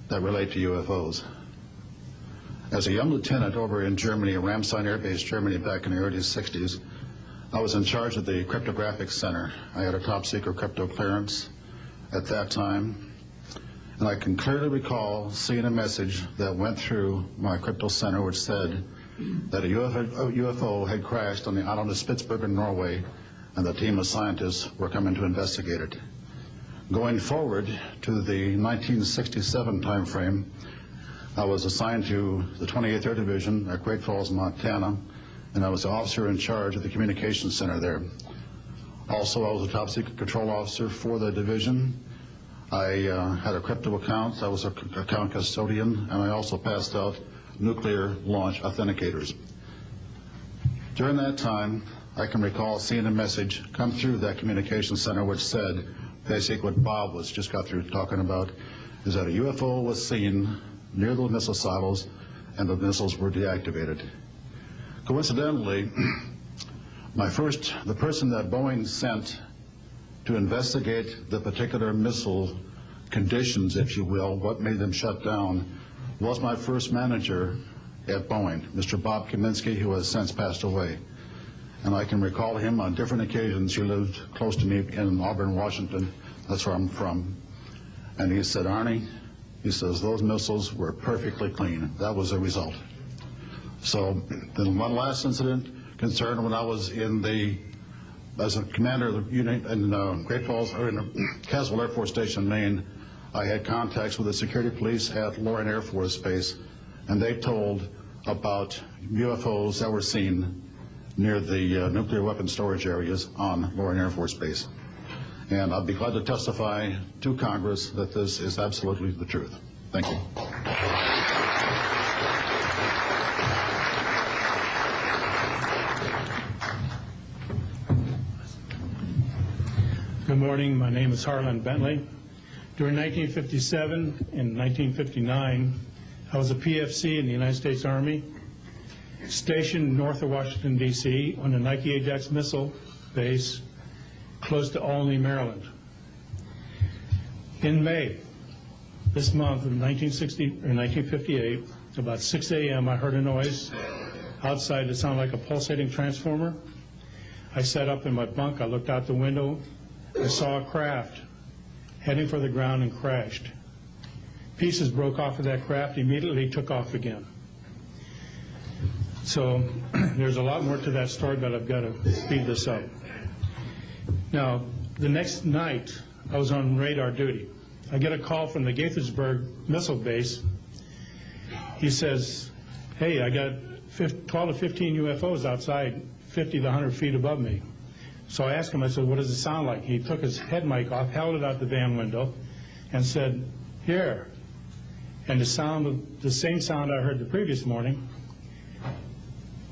that relate to UFOs. As a young lieutenant over in Germany, Ramstein Air Base, Germany, back in the early 60s, I was in charge of the cryptographic center. I had a top secret crypto clearance at that time, and I can clearly recall seeing a message that went through my crypto center which said that a UFO had crashed on the island of Spitsbergen, Norway, and the team of scientists were coming to investigate it. Going forward to the 1967 time frame, I was assigned to the 28th Air Division at Great Falls, Montana, and I was the officer in charge of the communications center there. Also, I was a top secret control officer for the division. I had a crypto account. I was an account custodian, and I also passed out nuclear launch authenticators. During that time, I can recall seeing a message come through that communication center which said, basically what Bob was just got through talking about, is that a UFO was seen near the missile silos and the missiles were deactivated. Coincidentally, the person that Boeing sent to investigate the particular missile conditions, if you will, what made them shut down, was my first manager at Boeing, Mr. Bob Kaminsky, who has since passed away. And I can recall him on different occasions. He lived close to me in Auburn, Washington. That's where I'm from. And he said, Arnie, he says, those missiles were perfectly clean. That was the result. So then one last incident concerned when I was as a commander of the unit in Great Falls, or in Caswell Air Force Station, Maine. I had contacts with the security police at Loring Air Force Base, and they told about UFOs that were seen near the nuclear weapon storage areas on Loring Air Force Base. And I'd be glad to testify to Congress that this is absolutely the truth. Thank you. Good morning. My name is Harlan Bentley. During 1957 and 1959, I was a PFC in the United States Army, stationed north of Washington, D.C. on the Nike Ajax missile base close to Olney, Maryland. In May, this month of 1958, about 6 a.m., I heard a noise outside that sounded like a pulsating transformer. I sat up in my bunk. I looked out the window. I saw a craft heading for the ground and crashed. Pieces broke off of that craft, immediately took off again. So there's a lot more to that story, but I've got to speed this up. Now, the next night, I was on radar duty. I get a call from the Gaithersburg missile base. He says, hey, I got 12 to 15 UFOs outside, 50 to 100 feet above me. So I asked him, I said, what does it sound like? He took his head mic off, held it out the van window, and said, here. And the same sound I heard the previous morning,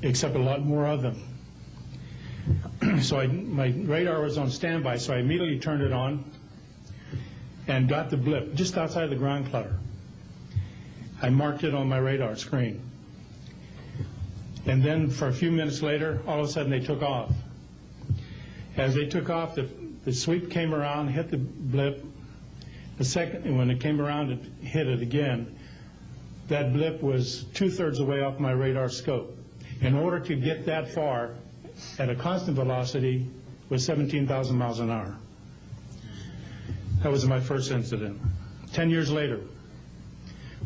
except a lot more of them. So my radar was on standby, so I immediately turned it on and got the blip just outside the ground clutter. I marked it on my radar screen. And then for a few minutes later, all of a sudden they took off. As they took off, the sweep came around, hit the blip, The second, when it came around and hit it again, that blip was 2/3 the way off my radar scope. In order to get that far at a constant velocity was 17,000 miles an hour. That was my first incident. 10 years later,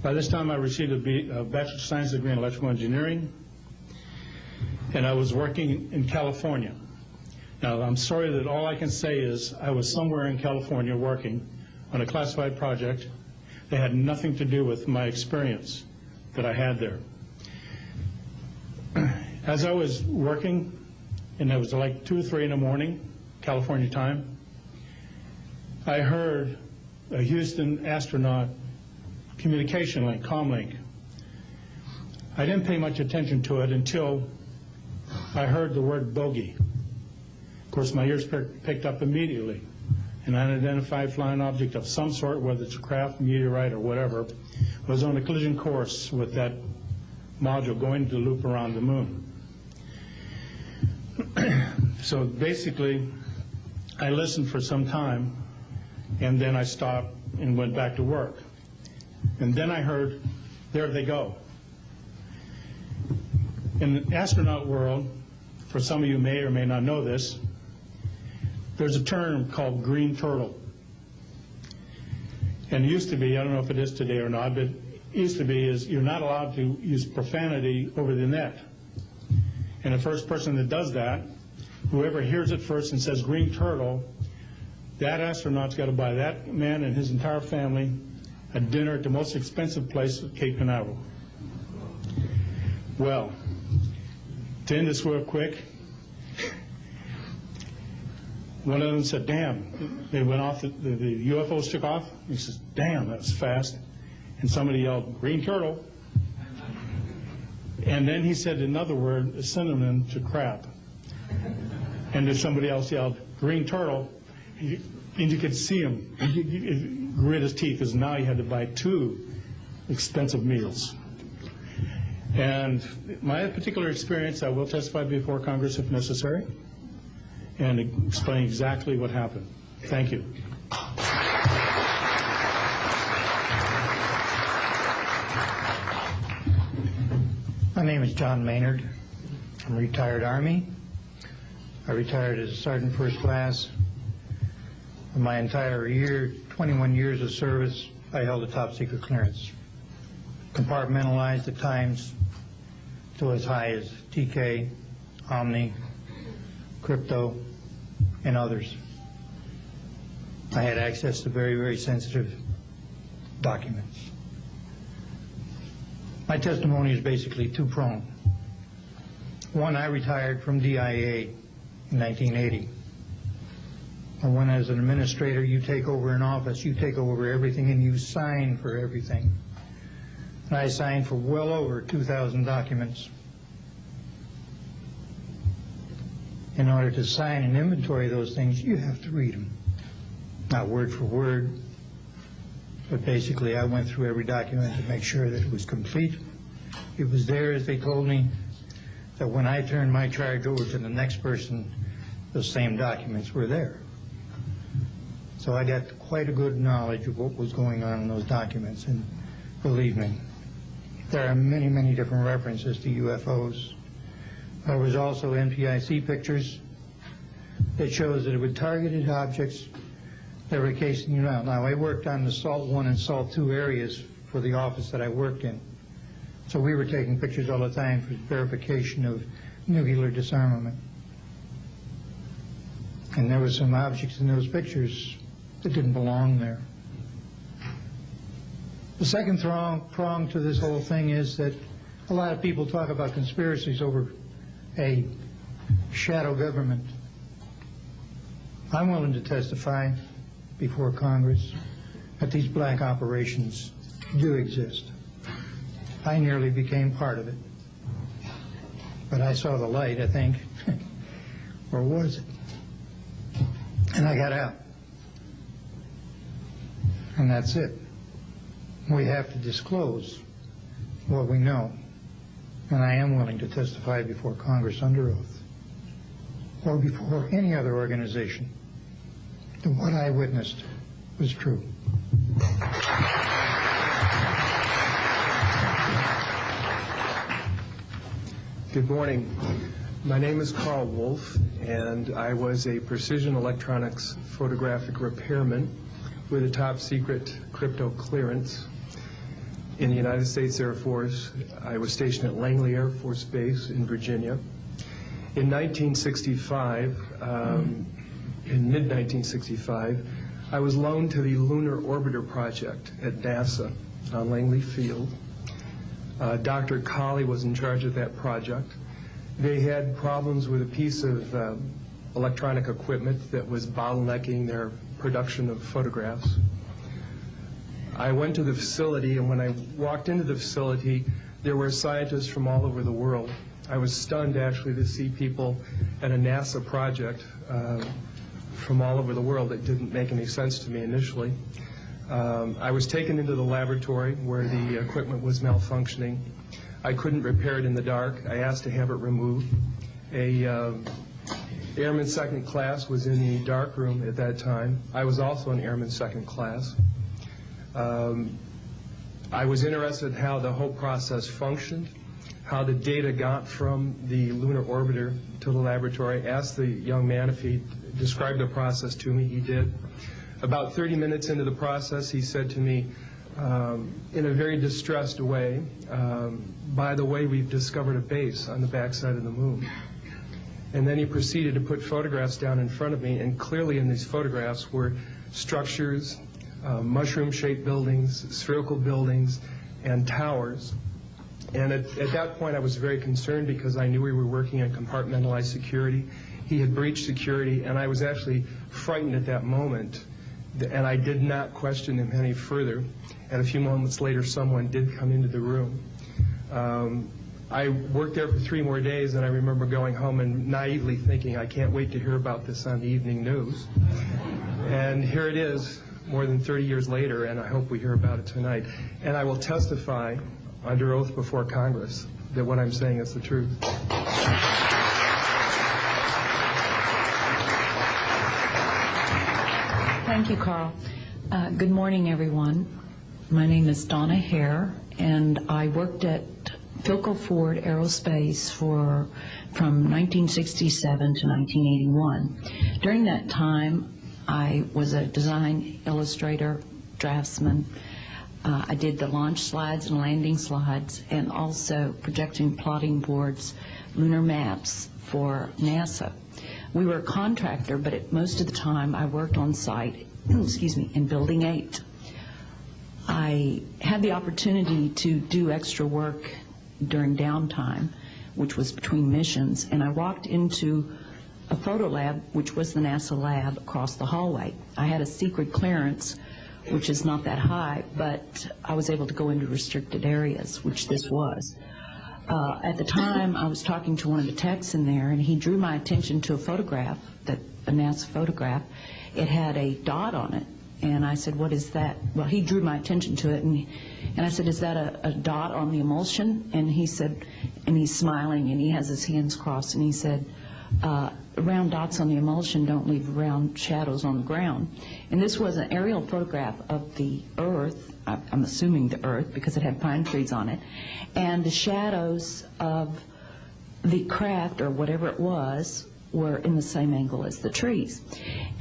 by this time I received a Bachelor of Science degree in electrical engineering, and I was working in California. Now, I'm sorry that all I can say is I was somewhere in California working on a classified project that had nothing to do with my experience that I had there. As I was working, and it was like 2 or 3 in the morning, California time, I heard a Houston astronaut communication link, comlink. I didn't pay much attention to it until I heard the word bogey. Of course, my ears picked up immediately. An unidentified flying object of some sort, whether it's a craft, meteorite, or whatever, was on a collision course with that module going to loop around the moon. So basically, I listened for some time, and then I stopped and went back to work. And then I heard, there they go. In the astronaut world, for some of you may or may not know this, there's a term called green turtle. And it used to be, I don't know if it is today or not, but it used to be is you're not allowed to use profanity over the net. And the first person that does that, whoever hears it first and says green turtle, that astronaut's got to buy that man and his entire family a dinner at the most expensive place at Cape Canaveral. Well, to end this real quick, one of them said, damn, they went off, the UFOs took off. He says, damn, that was fast. And somebody yelled, green turtle. And then he said another word, a synonym to crap. And then somebody else yelled, green turtle. And you could see him grit his teeth, because now he had to buy 2 expensive meals. And my particular experience, I will testify before Congress if necessary, and explain exactly what happened. Thank you. My name is John Maynard. I'm a retired Army. I retired as a Sergeant First Class. For my entire 21 years of service, I held a top secret clearance. Compartmentalized at times to as high as TK, Omni, Crypto, and others. I had access to very, very sensitive documents. My testimony is basically 2-pronged. One, I retired from DIA in 1980. And when as an administrator you take over an office, you take over everything and you sign for everything. And I signed for well over 2,000 documents. In order to sign and inventory those things, you have to read them. Not word for word, but basically I went through every document to make sure that it was complete. It was there, as they told me, that when I turned my charge over to the next person, those same documents were there. So I got quite a good knowledge of what was going on in those documents, and believe me, there are many, many different references to UFOs. There was also NPIC pictures that shows that it was targeted objects that were casing you out. Now, I worked on the SALT 1 and SALT 2 areas for the office that I worked in. So we were taking pictures all the time for verification of nuclear disarmament. And there were some objects in those pictures that didn't belong there. The second prong to this whole thing is that a lot of people talk about conspiracies over a shadow government. I'm willing to testify before Congress that these black operations do exist. I nearly became part of it. But I saw the light, I think. Or was it? And I got out. And that's it. We have to disclose what we know. And I am willing to testify before Congress under oath, or before any other organization, that what I witnessed was true. Good morning. My name is Carl Wolf, and I was a precision electronics photographic repairman with a top secret crypto clearance in the United States Air Force. I was stationed at Langley Air Force Base in Virginia. In 1965, in mid-1965, I was loaned to the Lunar Orbiter Project at NASA on Langley Field. Dr. Colley was in charge of that project. They had problems with a piece of electronic equipment that was bottlenecking their production of photographs. I went to the facility, and when I walked into the facility, there were scientists from all over the world. I was stunned, actually, to see people at a NASA project from all over the world. It didn't make any sense to me initially. I was taken into the laboratory where the equipment was malfunctioning. I couldn't repair it in the dark. I asked to have it removed. Airman second class was in the dark room at that time. I was also an airman second class. I was interested in how the whole process functioned, how the data got from the lunar orbiter to the laboratory. I asked the young man if he described the process to me. He did. About 30 minutes into the process, he said to me, in a very distressed way, by the way, we've discovered a base on the backside of the moon. And then he proceeded to put photographs down in front of me, and clearly in these photographs were structures, mushroom-shaped buildings, spherical buildings, and towers. And at that point, I was very concerned because I knew we were working on compartmentalized security. He had breached security, and I was actually frightened at that moment, and I did not question him any further. And a few moments later, someone did come into the room. I worked there for 3 more days, and I remember going home and naively thinking, I can't wait to hear about this on the evening news. And here it is, more than 30 years later, and I hope we hear about it tonight. And I will testify under oath before Congress that what I'm saying is the truth. Thank you, Carl. Good morning, everyone. My name is Donna Hare, and I worked at Philco Ford Aerospace from 1967 to 1981. During that time, I was a design illustrator, draftsman. I did the launch slides and landing slides, and also projecting plotting boards, lunar maps for NASA. We were a contractor, but most of the time I worked on site, in Building 8. I had the opportunity to do extra work during downtime, which was between missions, and I walked into a photo lab, which was the NASA lab across the hallway. I had a secret clearance, which is not that high, but I was able to go into restricted areas, which this was. At the time, I was talking to one of the techs in there, and he drew my attention to a photograph, a NASA photograph. It had a dot on it, and I said, what is that? Well, he drew my attention to it, and I said, is that a dot on the emulsion? And he said, and he's smiling, and he has his hands crossed, and he said, round dots on the emulsion don't leave round shadows on the ground. And this was an aerial photograph of the Earth, I'm assuming the Earth, because it had pine trees on it, and the shadows of the craft, or whatever it was, were in the same angle as the trees.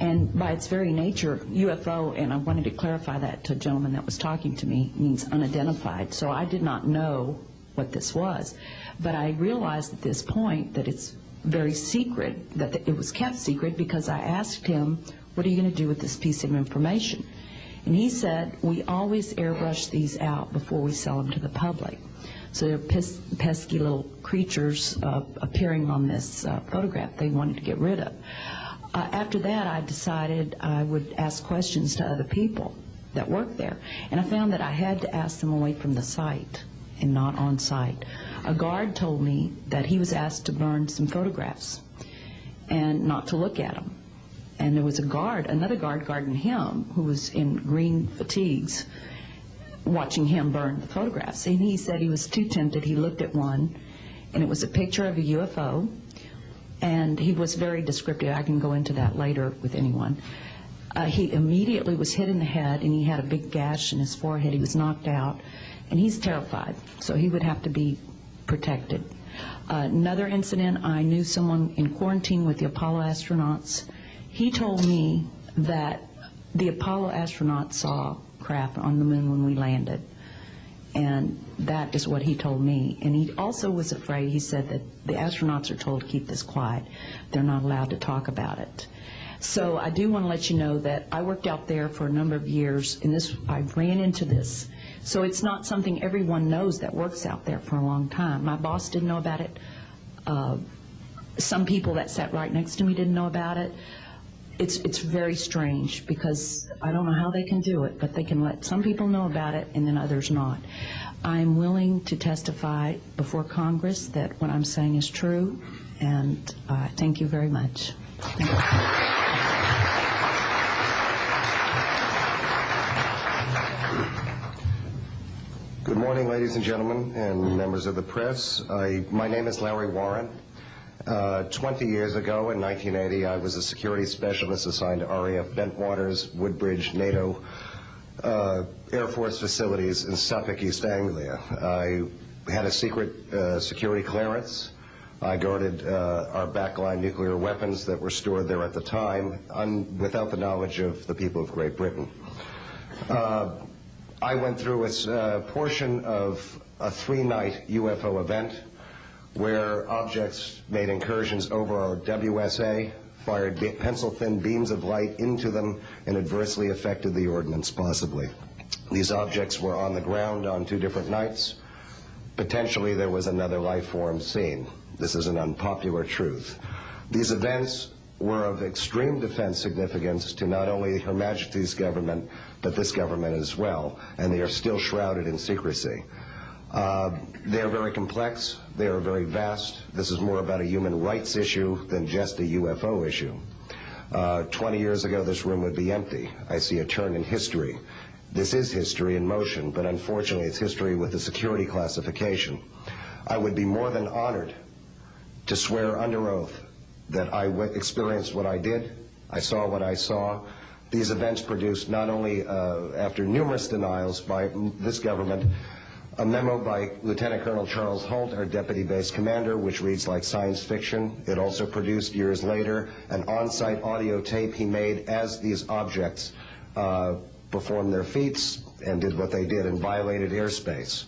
And by its very nature, UFO, and I wanted to clarify that to a gentleman that was talking to me, means unidentified. So I did not know what this was. But I realized at this point that it's very secret, that it was kept secret, because I asked him, what are you going to do with this piece of information? And he said, we always airbrush these out before we sell them to the public. So they're pesky little creatures appearing on this photograph they wanted to get rid of. After that, I decided I would ask questions to other people that worked there. And I found that I had to ask them away from the site and not on site. A guard told me that he was asked to burn some photographs and not to look at them. And there was another guard guarding him, who was in green fatigues, watching him burn the photographs. And he said he was too tempted. He looked at one, and it was a picture of a UFO, and he was very descriptive. I can go into that later with anyone. He immediately was hit in the head, and he had a big gash in his forehead. He was knocked out, and he's terrified, so he would have to be protected. Another incident, I knew someone in quarantine with the Apollo astronauts. He told me that the Apollo astronauts saw craft on the moon when we landed. And that is what he told me. And he also was afraid, he said that the astronauts are told to keep this quiet. They're not allowed to talk about it. So I do want to let you know that I worked out there for a number of years, and I ran into this. So it's not something everyone knows that works out there for a long time. My boss didn't know about it. Some people that sat right next to me didn't know about it. It's very strange because I don't know how they can do it, but they can let some people know about it and then others not. I'm willing to testify before Congress that what I'm saying is true, and thank you very much. Thank you. Good morning, ladies and gentlemen, and members of the press. My name is Larry Warren. 20 years ago, in 1980, I was a security specialist assigned to RAF Bentwaters, Woodbridge, NATO Air Force facilities in Suffolk, East Anglia. I had a secret security clearance. I guarded our backline nuclear weapons that were stored there at the time without the knowledge of the people of Great Britain. I went through a portion of a 3-night UFO event where objects made incursions over our WSA, fired pencil-thin beams of light into them, and adversely affected the ordnance possibly. These objects were on the ground on 2 different nights. Potentially there was another life form seen. This is an unpopular truth. These events were of extreme defense significance to not only Her Majesty's government, but this government as well, and they are still shrouded in secrecy. They are very complex. They are very vast. This is more about a human rights issue than just a UFO issue. 20 years ago, this room would be empty. I see a turn in history. This is history in motion, but unfortunately, it's history with a security classification. I would be more than honored to swear under oath that I experienced what I did, I saw what I saw. These events produced not only, after numerous denials by this government, a memo by Lieutenant Colonel Charles Holt, our deputy base commander, which reads like science fiction. It also produced, years later, an on-site audio tape he made as these objects performed their feats and did what they did and violated airspace.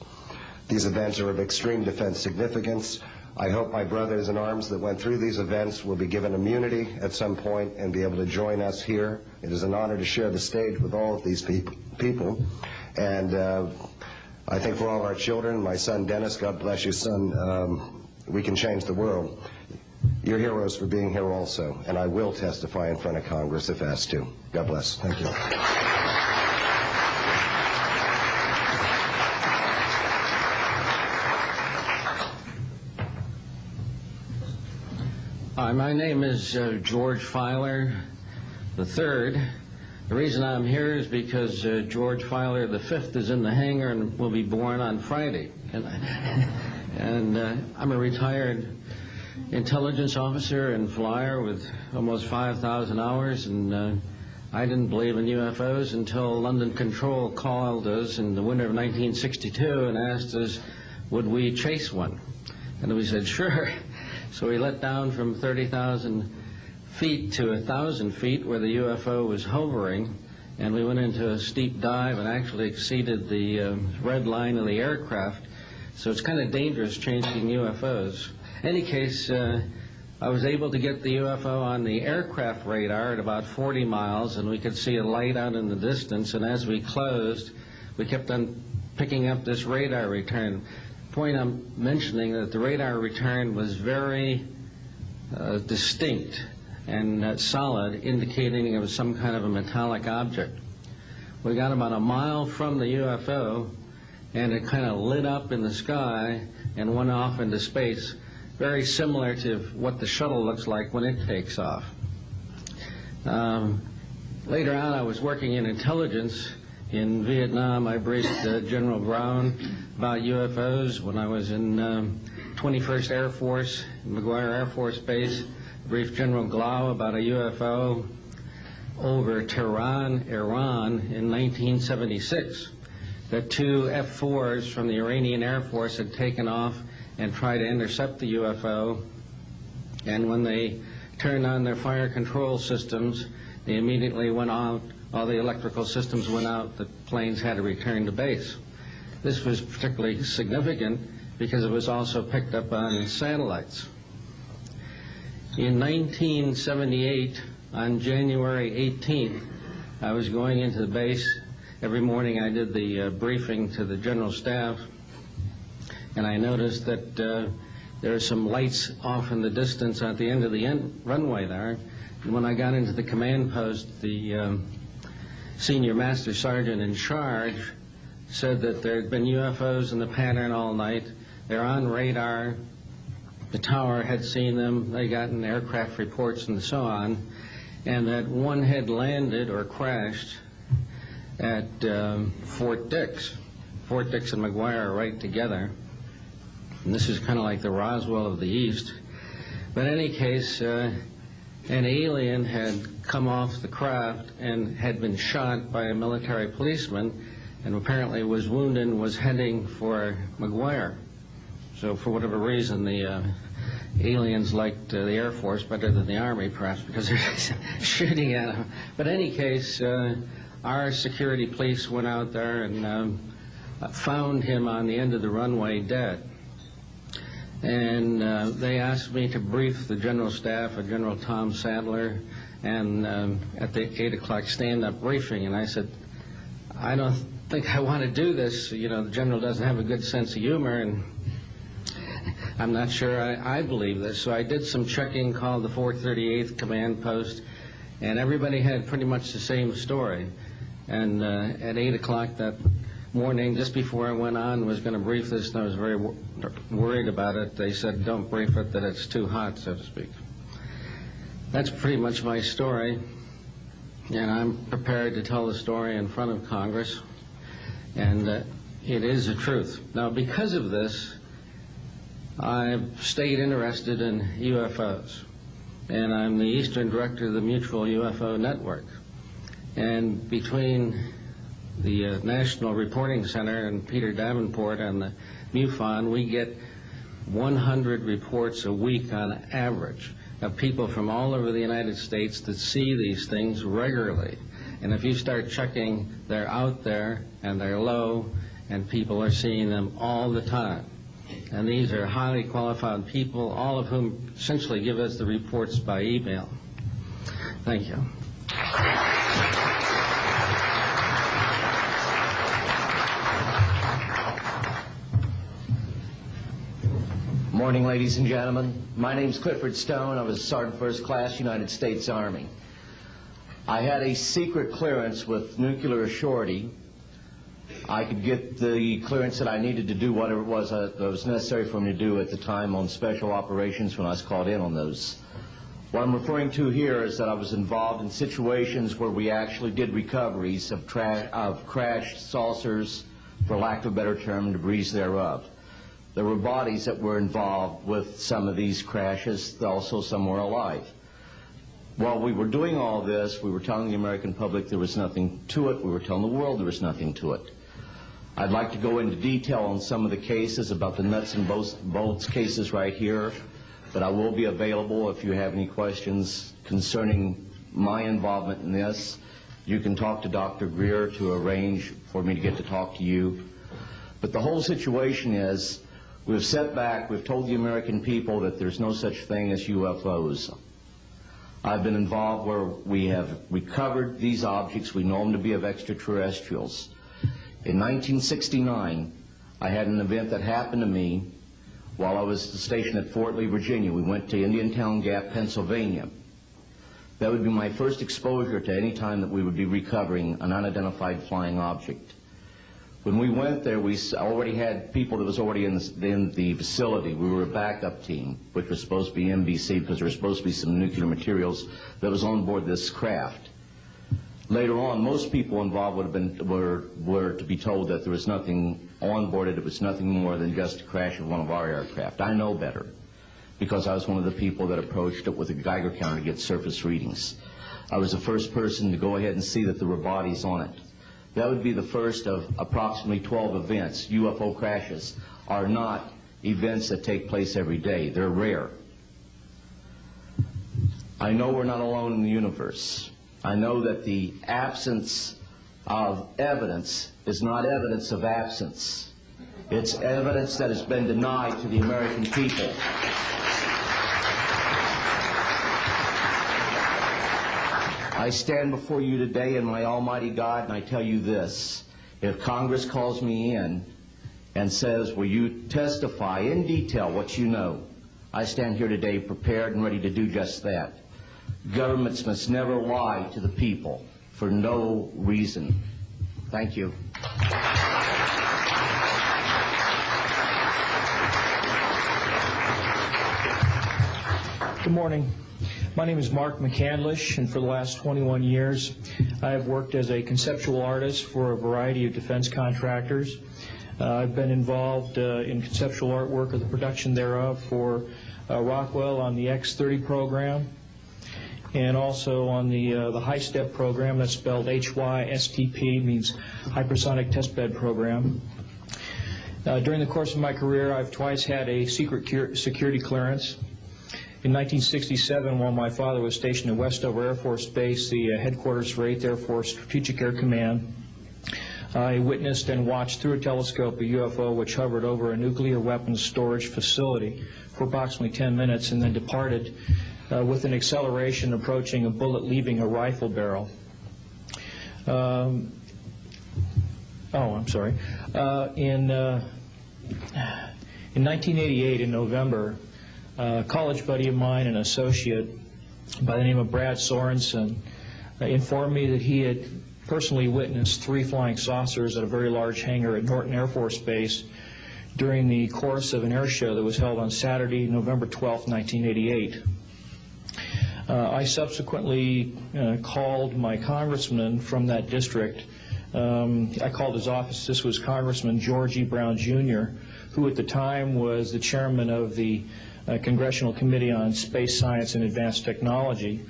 These events are of extreme defense significance. I hope my brothers in arms that went through these events will be given immunity at some point and be able to join us here. It is an honor to share the stage with all of these people. And I think for all our children, my son Dennis, God bless you, son, we can change the world. You're heroes for being here also, and I will testify in front of Congress if asked to. God bless. Thank you. Hi, my name is George Filer III. The reason I'm here is because George Filer V is in the hangar and will be born on Friday. And I'm a retired intelligence officer and flyer with almost 5,000 hours, and I didn't believe in UFOs until London Control called us in the winter of 1962 and asked us, would we chase one? And we said, sure. So we let down from 30,000 feet to 1,000 feet where the UFO was hovering, and we went into a steep dive and actually exceeded the red line of the aircraft. So it's kind of dangerous chasing UFOs. In any case, I was able to get the UFO on the aircraft radar at about 40 miles, and we could see a light out in the distance, and as we closed, we kept on picking up this radar return. The point I'm mentioning that the radar return was very distinct and solid, indicating it was some kind of a metallic object. We got about a mile from the UFO, and it kind of lit up in the sky and went off into space, very similar to what the shuttle looks like when it takes off. Later on, I was working in intelligence. In Vietnam, I briefed General Brown about UFOs. When I was in 21st Air Force, McGuire Air Force Base, briefed General Glau about a UFO over Tehran, Iran in 1976. that two F-4s from the Iranian Air Force had taken off and tried to intercept the UFO, and when they turned on their fire control systems, they immediately went out, all the electrical systems went out, the planes had to return to base. This was particularly significant because it was also picked up on satellites. In 1978, on January 18th, I was going into the base. Every morning I did the briefing to the general staff, and I noticed that there are some lights off in the distance at the end of the runway there. And when I got into the command post, the senior master sergeant in charge said that there had been UFOs in the pattern all night. They're on radar. The tower had seen them. They got in aircraft reports and so on. And that one had landed or crashed at Fort Dix. Fort Dix and McGuire are right together. And this is kind of like the Roswell of the East. But in any case, an alien had come off the craft and had been shot by a military policeman, and apparently was wounded and was heading for McGuire. So for whatever reason, the aliens liked the Air Force better than the Army, perhaps because they're shooting at them. But in any case, our security police went out there and found him on the end of the runway dead. And they asked me to brief the general staff, General Tom Sadler, and at the 8 o'clock stand-up briefing. And I said, I don't think I want to do this. You know, the general doesn't have a good sense of humor, and I'm not sure I believe this. So I did some checking, called the 438th Command Post, and everybody had pretty much the same story. And at 8 o'clock that morning, just before I went on, was going to brief this, and I was very worried about it. They said, don't brief it, that it's too hot, so to speak. That's pretty much my story, and I'm prepared to tell the story in front of Congress, and it is the truth. Now, because of this, I've stayed interested in UFOs, and I'm the Eastern Director of the Mutual UFO Network. And between the National Reporting Center and Peter Davenport and the MUFON, we get 100 reports a week on average of people from all over the United States that see these things regularly. And if you start checking, they're out there and they're low, and people are seeing them all the time. And these are highly qualified people, all of whom essentially give us the reports by email. Thank you. Morning, ladies and gentlemen. My name's Clifford Stone. I was Sergeant First Class, United States Army. I had a secret clearance with nuclear assurity. I could get the clearance that I needed to do whatever it was that was necessary for me to do at the time on special operations when I was called in on those. What I'm referring to here is that I was involved in situations where we actually did recoveries of crashed saucers, for lack of a better term, debris thereof. There were bodies that were involved with some of these crashes, also some were alive. While we were doing all this, we were telling the American public there was nothing to it. We were telling the world there was nothing to it. I'd like to go into detail on some of the cases, about the nuts and bolts cases right here, but I will be available if you have any questions concerning my involvement in this. You can talk to Dr. Greer to arrange for me to get to talk to you. But the whole situation is, we've set back, we've told the American people that there's no such thing as UFOs. I've been involved where we have recovered these objects. We know them to be of extraterrestrials. In 1969, I had an event that happened to me while I was stationed at Fort Lee, Virginia. We went to Indiantown Gap, Pennsylvania. That would be my first exposure to any time that we would be recovering an unidentified flying object. When we went there, we already had people that was already in the facility. We were a backup team, which was supposed to be NBC, because there was supposed to be some nuclear materials that was on board this craft. Later on, most people involved were to be told that there was nothing on board it. It was nothing more than just a crash of one of our aircraft. I know better, because I was one of the people that approached it with a Geiger counter to get surface readings. I was the first person to go ahead and see that there were bodies on it. That would be the first of approximately 12 events. UFO crashes are not events that take place every day. They're rare. I know we're not alone in the universe. I know that the absence of evidence is not evidence of absence. It's evidence that has been denied to the American people. I stand before you today in my almighty God, and I tell you this. If Congress calls me in and says, will you testify in detail what you know, I stand here today prepared and ready to do just that. Governments must never lie to the people for no reason. Thank you. Good morning. My name is Mark McCandlish, and for the last 21 years, I have worked as a conceptual artist for a variety of defense contractors. I've been involved in conceptual artwork or the production thereof for Rockwell on the X-30 program, and also on the HISTEP program. That's spelled HYSTP, means Hypersonic Testbed Program. During the course of my career, I've twice had a secret security clearance. In 1967, while my father was stationed at Westover Air Force Base, the headquarters for 8th Air Force Strategic Air Command, I witnessed and watched through a telescope a UFO which hovered over a nuclear weapons storage facility for approximately 10 minutes and then departed with an acceleration approaching a bullet leaving a rifle barrel. In 1988, in November, a college buddy of mine, an associate by the name of Brad Sorensen, informed me that he had personally witnessed 3 flying saucers at a very large hangar at Norton Air Force Base during the course of an air show that was held on Saturday, November 12, 1988. I subsequently called my congressman from that district. I called his office. This was Congressman George E. Brown, Jr., who at the time was the chairman of the Congressional Committee on Space Science and Advanced Technology.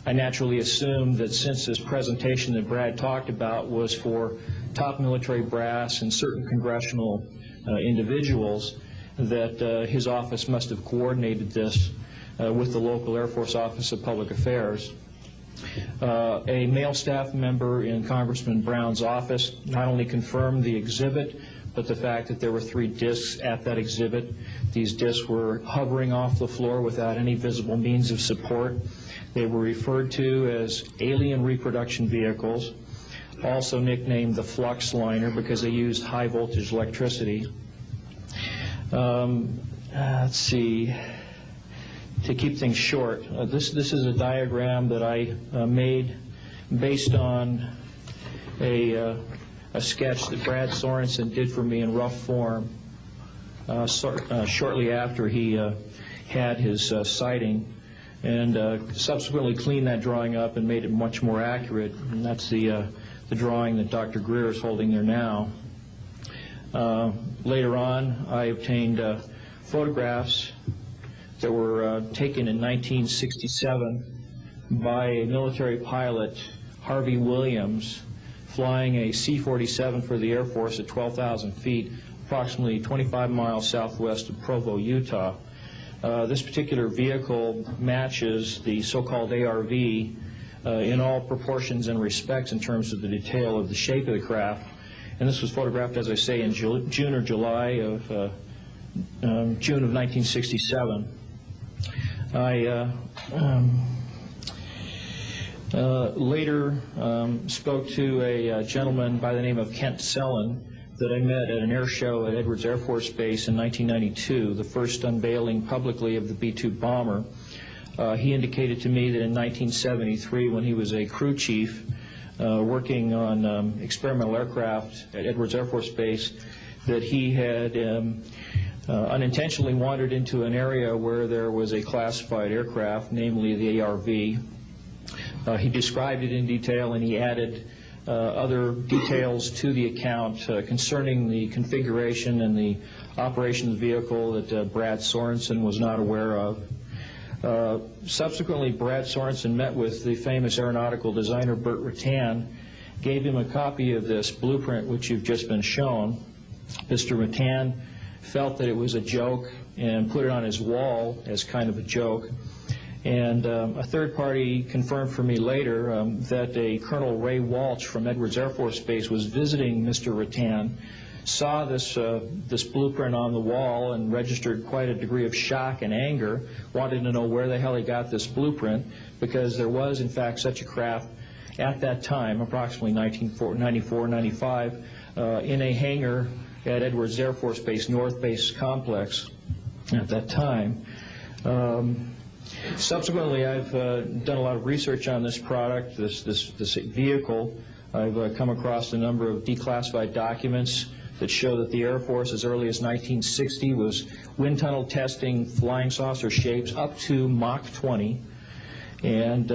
I naturally assumed that since this presentation that Brad talked about was for top military brass and certain congressional individuals, that his office must have coordinated this with the local Air Force Office of Public Affairs. A male staff member in Congressman Brown's office not only confirmed the exhibit, but the fact that there were 3 discs at that exhibit. These discs were hovering off the floor without any visible means of support. They were referred to as alien reproduction vehicles, also nicknamed the flux liner because they used high voltage electricity. Let's see. To keep things short, this is a diagram that I made based on a sketch that Brad Sorensen did for me in rough form shortly after he had his sighting, and subsequently cleaned that drawing up and made it much more accurate. And that's the drawing that Dr. Greer is holding there now. Later on, I obtained photographs that were taken in 1967 by a military pilot, Harvey Williams, flying a C-47 for the Air Force at 12,000 feet, approximately 25 miles southwest of Provo, Utah. This particular vehicle matches the so-called ARV in all proportions and respects in terms of the detail of the shape of the craft. And this was photographed, as I say, in June or July of June of 1967. I later spoke to a gentleman by the name of Kent Sellen that I met at an air show at Edwards Air Force Base in 1992, the first unveiling publicly of the B-2 bomber. He indicated to me that in 1973, when he was a crew chief working on experimental aircraft at Edwards Air Force Base, that he had unintentionally wandered into an area where there was a classified aircraft, namely the ARV. He described it in detail, and he added other details to the account concerning the configuration and the operation of the vehicle that Brad Sorensen was not aware of. Subsequently, Brad Sorensen met with the famous aeronautical designer Burt Rutan gave him a copy of this blueprint, which you've just been shown. Mr. Rattan felt that it was a joke and put it on his wall as kind of a joke. And a third party confirmed for me later that a Colonel Ray Walsh from Edwards Air Force Base was visiting Mr. Rattan, saw this blueprint on the wall and registered quite a degree of shock and anger, wanted to know where the hell he got this blueprint, because there was in fact such a craft at that time, approximately 1994, 95, in a hangar at Edwards Air Force Base, North Base Complex at that time. Subsequently, I've done a lot of research on this product, this vehicle. I've come across a number of declassified documents that show that the Air Force, as early as 1960, was wind tunnel testing flying saucer shapes up to Mach 20. And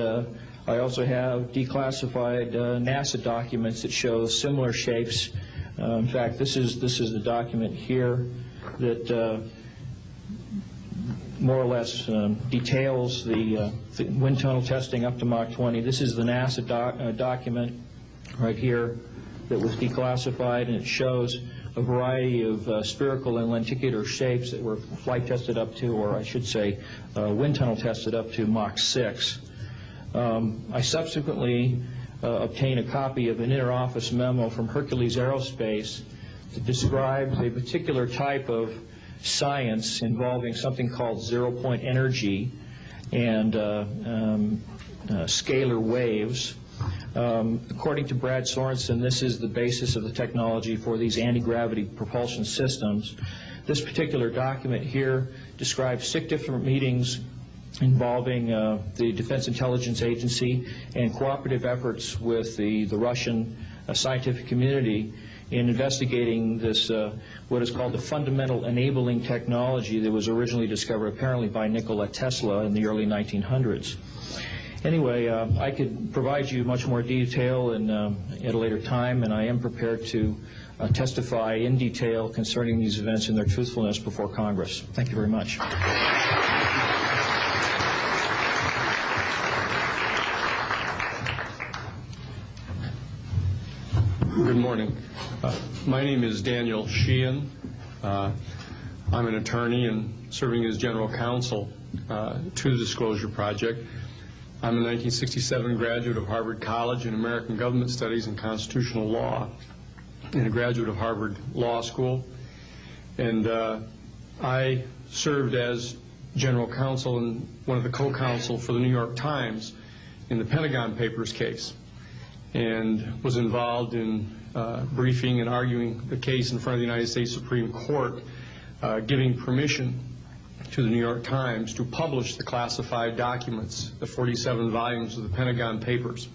I also have declassified NASA documents that show similar shapes. In fact, this is the document here that more or less details the wind tunnel testing up to Mach 20. This is the NASA document right here that was declassified, and it shows a variety of spherical and lenticular shapes that were flight tested up to, or I should say, wind tunnel tested up to Mach 6. I subsequently obtained a copy of an interoffice memo from Hercules Aerospace that describes a particular type of science involving something called zero-point energy and scalar waves. According to Brad Sorensen, this is the basis of the technology for these anti-gravity propulsion systems. This particular document here describes 6 different meetings involving the Defense Intelligence Agency and cooperative efforts with the Russian scientific community in investigating this, what is called the fundamental enabling technology that was originally discovered apparently by Nikola Tesla in the early 1900s. Anyway, I could provide you much more detail at a later time, and I am prepared to testify in detail concerning these events and their truthfulness before Congress. Thank you very much. Good morning. My name is Daniel Sheehan. I'm an attorney and serving as general counsel to the Disclosure Project. I'm a 1967 graduate of Harvard College in American Government Studies and Constitutional Law, and a graduate of Harvard Law School. And I served as general counsel and one of the co-counsel for the New York Times in the Pentagon Papers case, and was involved in briefing and arguing the case in front of the United States Supreme Court, giving permission to the New York Times to publish the classified documents, the 47 volumes of the Pentagon Papers.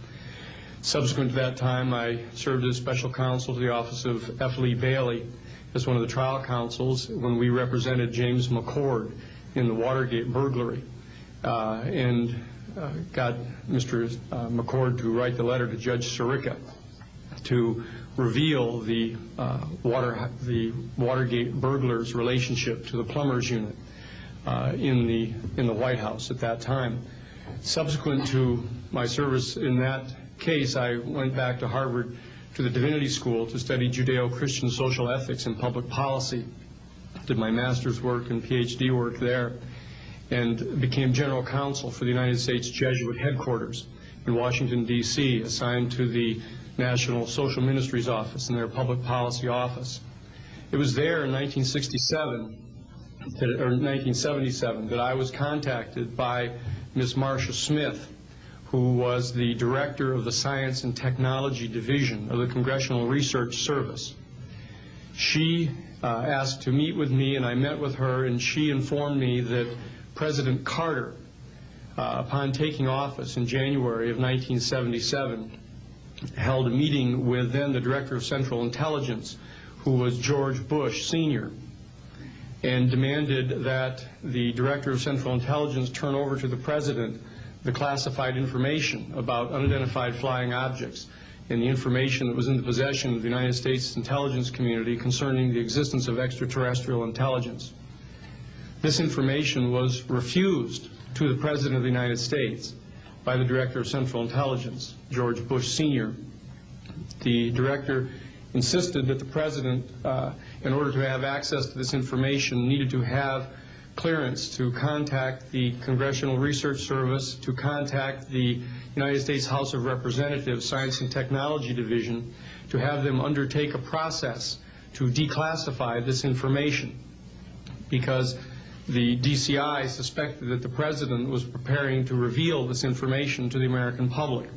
Subsequent to that time, I served as special counsel to the office of F. Lee Bailey as one of the trial counsels when we represented James McCord in the Watergate burglary, and got Mr. McCord to write the letter to Judge Sirica to reveal the Watergate burglars' relationship to the plumbers unit in the White House at that time. Subsequent to my service in that case, I went back to Harvard to the Divinity School to study Judeo-Christian social ethics and public policy. Did my master's work and PhD work there, and became general counsel for the United States Jesuit headquarters in Washington, D.C., assigned to the National Social Ministries Office and their public policy office. It was there in 1977 that I was contacted by Ms. Marcia Smith, who was the director of the Science and Technology Division of the Congressional Research Service. She asked to meet with me, and I met with her, and she informed me that President Carter, upon taking office in January of 1977, held a meeting with then the Director of Central Intelligence, who was George Bush Sr., and demanded that the Director of Central Intelligence turn over to the President the classified information about unidentified flying objects and the information that was in the possession of the United States intelligence community concerning the existence of extraterrestrial intelligence. This information was refused to the President of the United States by the Director of Central Intelligence, George Bush Sr. The director insisted that the president, in order to have access to this information, needed to have clearance to contact the Congressional Research Service, to contact the United States House of Representatives Science and Technology Division, to have them undertake a process to declassify this information, because the DCI suspected that the president was preparing to reveal this information to the American public.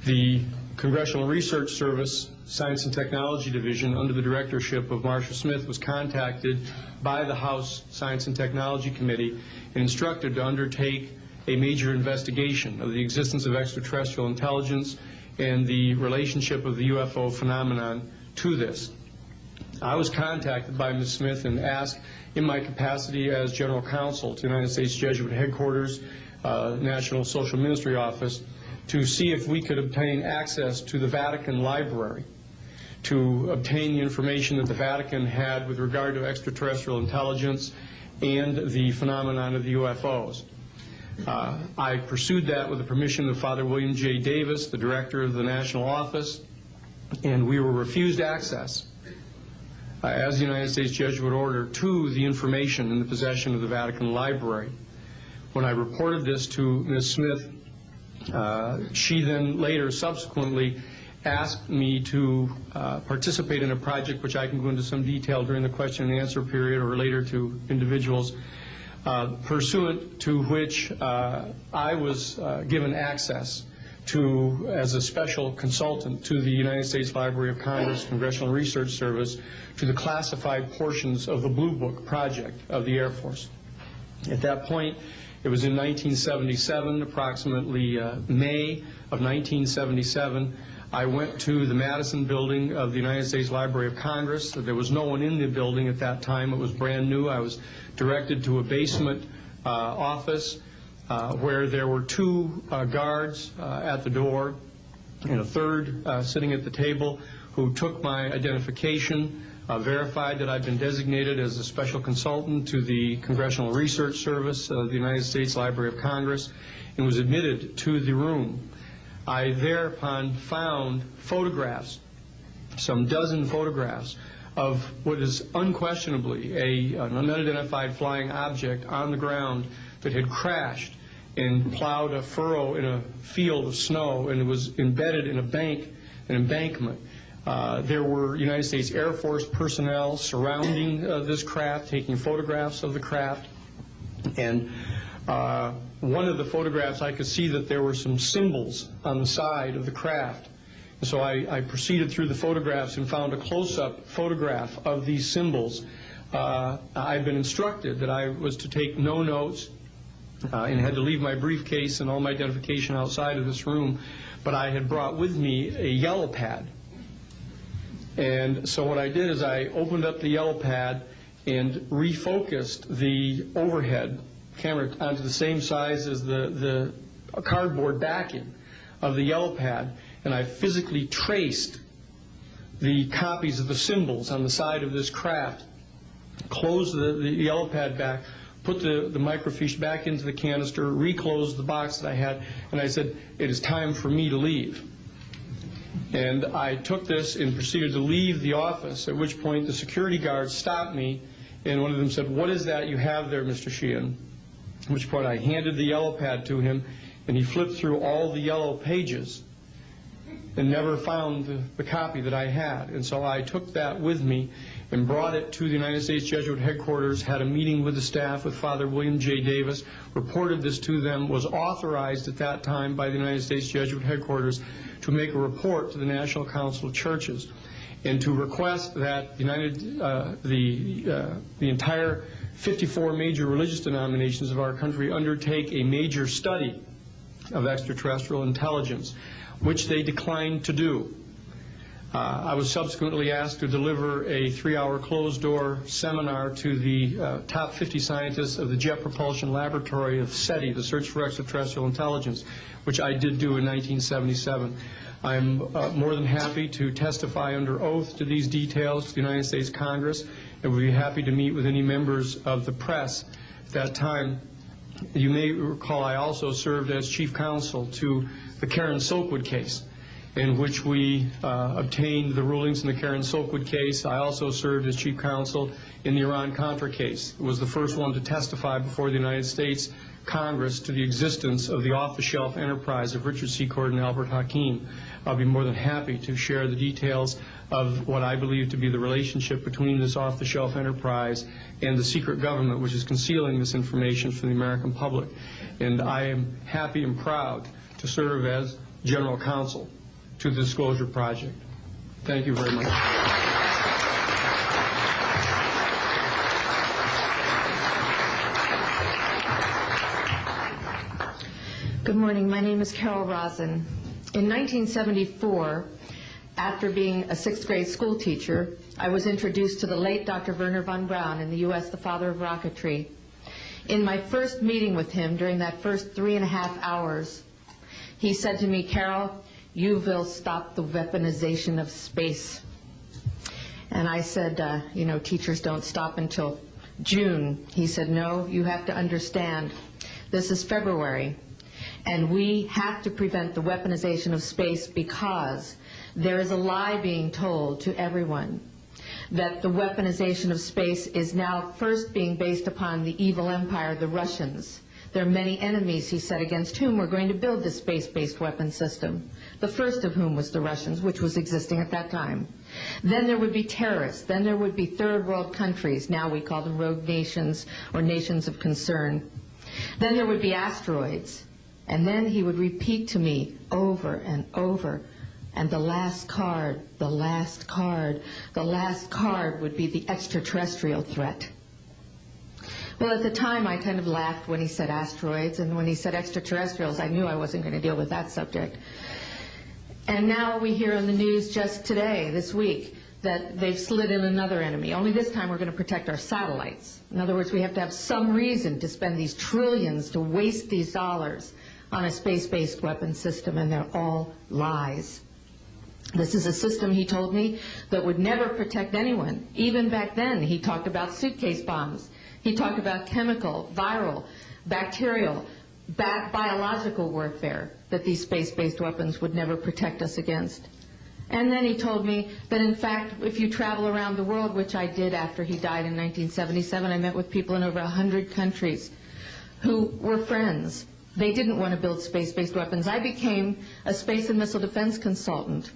The Congressional Research Service Science and Technology Division, under the directorship of Marcia Smith, was contacted by the House Science and Technology Committee and instructed to undertake a major investigation of the existence of extraterrestrial intelligence and the relationship of the UFO phenomenon to this. I was contacted by Ms. Smith and asked, in my capacity as General Counsel to the United States Jesuit Headquarters, National Social Ministry Office, to see if we could obtain access to the Vatican Library, to obtain the information that the Vatican had with regard to extraterrestrial intelligence and the phenomenon of the UFOs. I pursued that with the permission of Father William J. Davis, the director of the National Office, and we were refused access as the United States Jesuit Order to the information in the possession of the Vatican Library. When I reported this to Ms. Smith, she then later subsequently asked me to participate in a project which I can go into some detail during the question and answer period or later to individuals, pursuant to which I was given access to, as a special consultant to the United States Library of Congress Congressional Research Service, to the classified portions of the Blue Book project of the Air Force. At that point, it was in 1977, approximately May of 1977, I went to the Madison building of the United States Library of Congress. There was no one in the building at that time. It was brand new. I was directed to a basement office where there were two guards at the door and a third sitting at the table who took my identification, verified that I'd been designated as a special consultant to the Congressional Research Service of the United States Library of Congress, and was admitted to the room. I thereupon found photographs, some dozen photographs, of what is unquestionably an unidentified flying object on the ground that had crashed and plowed a furrow in a field of snow, and it was embedded in an embankment. There were United States Air Force personnel surrounding this craft, taking photographs of the craft. And one of the photographs, I could see that there were some symbols on the side of the craft. And so I proceeded through the photographs and found a close-up photograph of these symbols. I'd been instructed that I was to take no notes and had to leave my briefcase and all my identification outside of this room, but I had brought with me a yellow pad. And so what I did is I opened up the yellow pad and refocused the overhead camera onto the same size as the cardboard backing of the yellow pad, and I physically traced the copies of the symbols on the side of this craft, closed the yellow pad back, put the microfiche back into the canister, reclosed the box that I had, and I said, "It is time for me to leave." And I took this and proceeded to leave the office, at which point the security guards stopped me, and one of them said, "What is that you have there, Mr. Sheehan?" At which point I handed the yellow pad to him, and he flipped through all the yellow pages and never found the copy that I had. And so I took that with me and brought it to the United States Jesuit Headquarters, had a meeting with the staff, with Father William J. Davis, reported this to them, was authorized at that time by the United States Jesuit Headquarters to make a report to the National Council of Churches and to request that the entire 54 major religious denominations of our country undertake a major study of extraterrestrial intelligence, which they declined to do. I was subsequently asked to deliver a 3-hour closed-door seminar to the top 50 scientists of the Jet Propulsion Laboratory of SETI, the Search for Extraterrestrial Intelligence, which I did do in 1977. I'm more than happy to testify under oath to these details to the United States Congress, and would be happy to meet with any members of the press at that time. You may recall I also served as chief counsel to the Karen Silkwood case. in which we obtained the rulings in the Karen Silkwood case. I also served as chief counsel in the Iran-Contra case. It was the first one to testify before the United States Congress to the existence of the off-the-shelf enterprise of Richard C. Cord and Albert Hakim. I'll be more than happy to share the details of what I believe to be the relationship between this off-the-shelf enterprise and the secret government which is concealing this information from the American public. And I am happy and proud to serve as general counsel to the Disclosure Project. Thank you very much. Good morning. My name is Carol Rosen. In 1974, after being a sixth grade school teacher, I was introduced to the late Dr. Wernher von Braun in the U.S., the father of rocketry. In my first meeting with him, during that first 3.5 hours, he said to me, "Carol, you will stop the weaponization of space." And I said, you know, teachers don't stop until June. He said, "No, you have to understand, this is February, and we have to prevent the weaponization of space because there is a lie being told to everyone that the weaponization of space is now first being based upon the evil empire, the Russians. There are many enemies," he said, "against whom we're going to build this space-based weapon system, the first of whom was the Russians, which was existing at that time. Then there would be terrorists. Then there would be third world countries. Now we call them rogue nations or nations of concern. Then there would be asteroids." And then he would repeat to me over and over, "And the last card, the last card, the last card would be the extraterrestrial threat." Well, at the time, I kind of laughed when he said asteroids, and when he said extraterrestrials, I knew I wasn't going to deal with that subject. And now we hear on the news just today, this week, that they've slid in another enemy. Only this time we're going to protect our satellites. In other words, we have to have some reason to spend these trillions, to waste these dollars on a space-based weapon system, and they're all lies. This is a system, he told me, that would never protect anyone. Even back then, he talked about suitcase bombs. He talked about chemical, viral, bacterial, biological warfare, that these space-based weapons would never protect us against. And then he told me that, in fact, if you travel around the world, which I did after he died in 1977, I met with people in over 100 countries who were friends. They didn't want to build space-based weapons. I became a space and missile defense consultant.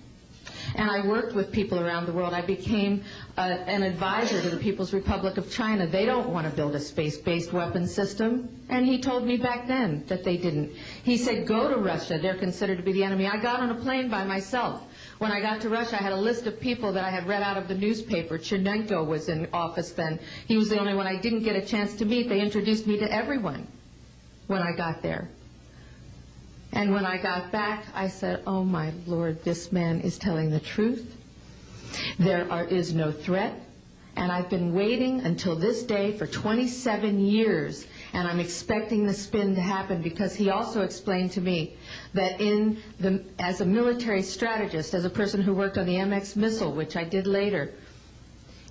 And I worked with people around the world. I became an advisor to the People's Republic of China. They don't want to build a space-based weapon system. And he told me back then that they didn't. He said, "Go to Russia. They're considered to be the enemy." I got on a plane by myself. When I got to Russia, I had a list of people that I had read out of the newspaper. Chernenko was in office then. He was the only one I didn't get a chance to meet. They introduced me to everyone when I got there. And when I got back, I said, "Oh my Lord, this man is telling the truth. There is no threat." And I've been waiting until this day for 27 years, and I'm expecting the spin to happen, because he also explained to me that as a military strategist, as a person who worked on the MX missile, which I did later,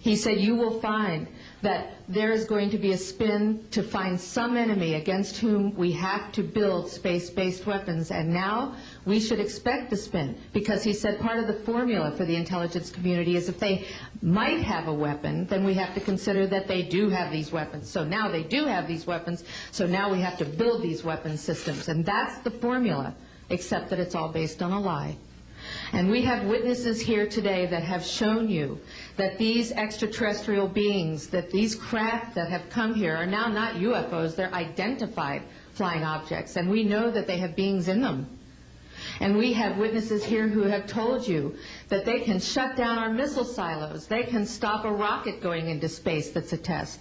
he said, "You will find that there is going to be a spin to find some enemy against whom we have to build space-based weapons." And now we should expect the spin, because he said part of the formula for the intelligence community is if they might have a weapon, then we have to consider that they do have these weapons. So now they do have these weapons, so now we have to build these weapon systems. And that's the formula, except that it's all based on a lie. And we have witnesses here today that have shown you that these extraterrestrial beings, that these craft that have come here are now not UFOs, they're identified flying objects, and we know that they have beings in them. And we have witnesses here who have told you that they can shut down our missile silos, they can stop a rocket going into space that's a test.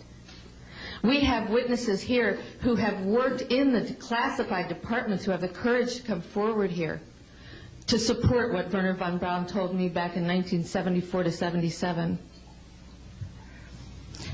We have witnesses here who have worked in the classified departments, who have the courage to come forward here to support what Wernher von Braun told me back in 1974 to 77.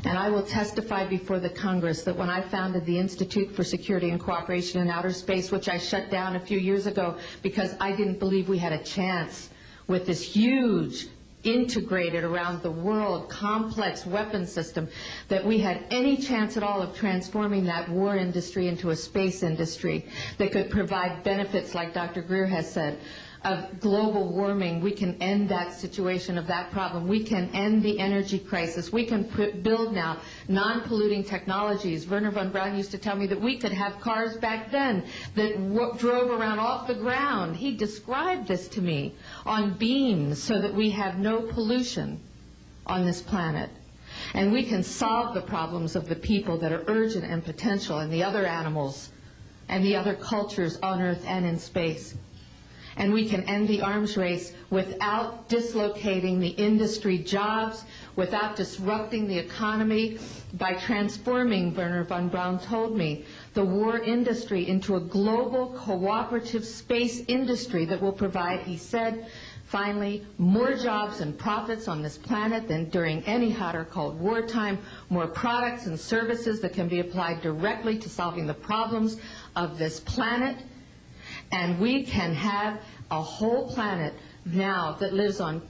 And I will testify before the Congress that when I founded the Institute for Security and Cooperation in Outer Space, which I shut down a few years ago because I didn't believe we had a chance with this huge, integrated around the world, complex weapon system, that we had any chance at all of transforming that war industry into a space industry that could provide benefits, like Dr. Greer has said, of global warming. We can end that situation of that problem. We can end the energy crisis. We can build now non-polluting technologies. Werner von Braun used to tell me that we could have cars back then that drove around off the ground. He described this to me on beams so that we have no pollution on this planet. And we can solve the problems of the people that are urgent and potential, and the other animals and the other cultures on Earth and in space. And we can end the arms race without dislocating the industry jobs, without disrupting the economy, by transforming, Werner von Braun told me, the war industry into a global cooperative space industry that will provide, he said, finally, more jobs and profits on this planet than during any hot or cold wartime, more products and services that can be applied directly to solving the problems of this planet. And we can have a whole planet now that lives in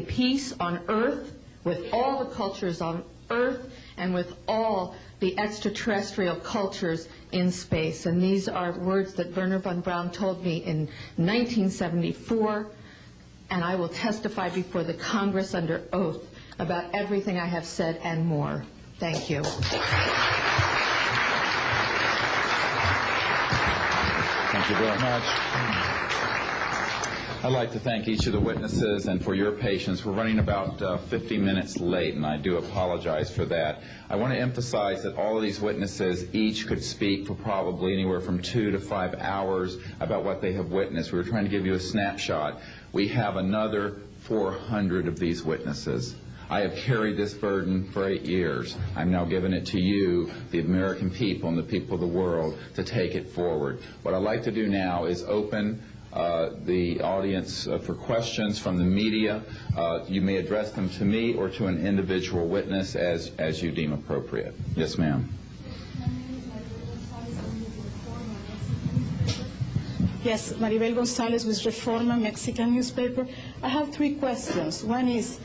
peace on Earth, with all the cultures on Earth and with all the extraterrestrial cultures in space. And these are words that Werner von Braun told me in 1974, and I will testify before the Congress under oath about everything I have said and more. Thank you. Thank you very much. I'd like to thank each of the witnesses and for your patience. We're running about 50 minutes late, and I do apologize for that. I want to emphasize that all of these witnesses each could speak for probably anywhere from 2 to 5 hours about what they have witnessed. We were trying to give you a snapshot. We have another 400 of these witnesses. I have carried this burden for 8 years. I'm now giving it to you, the American people and the people of the world, to take it forward. What I'd like to do now is open the audience for questions from the media. You may address them to me or to an individual witness as you deem appropriate. Yes, ma'am. Yes, Maribel Gonzalez with Reforma, Mexican newspaper. I have 3 questions. One is,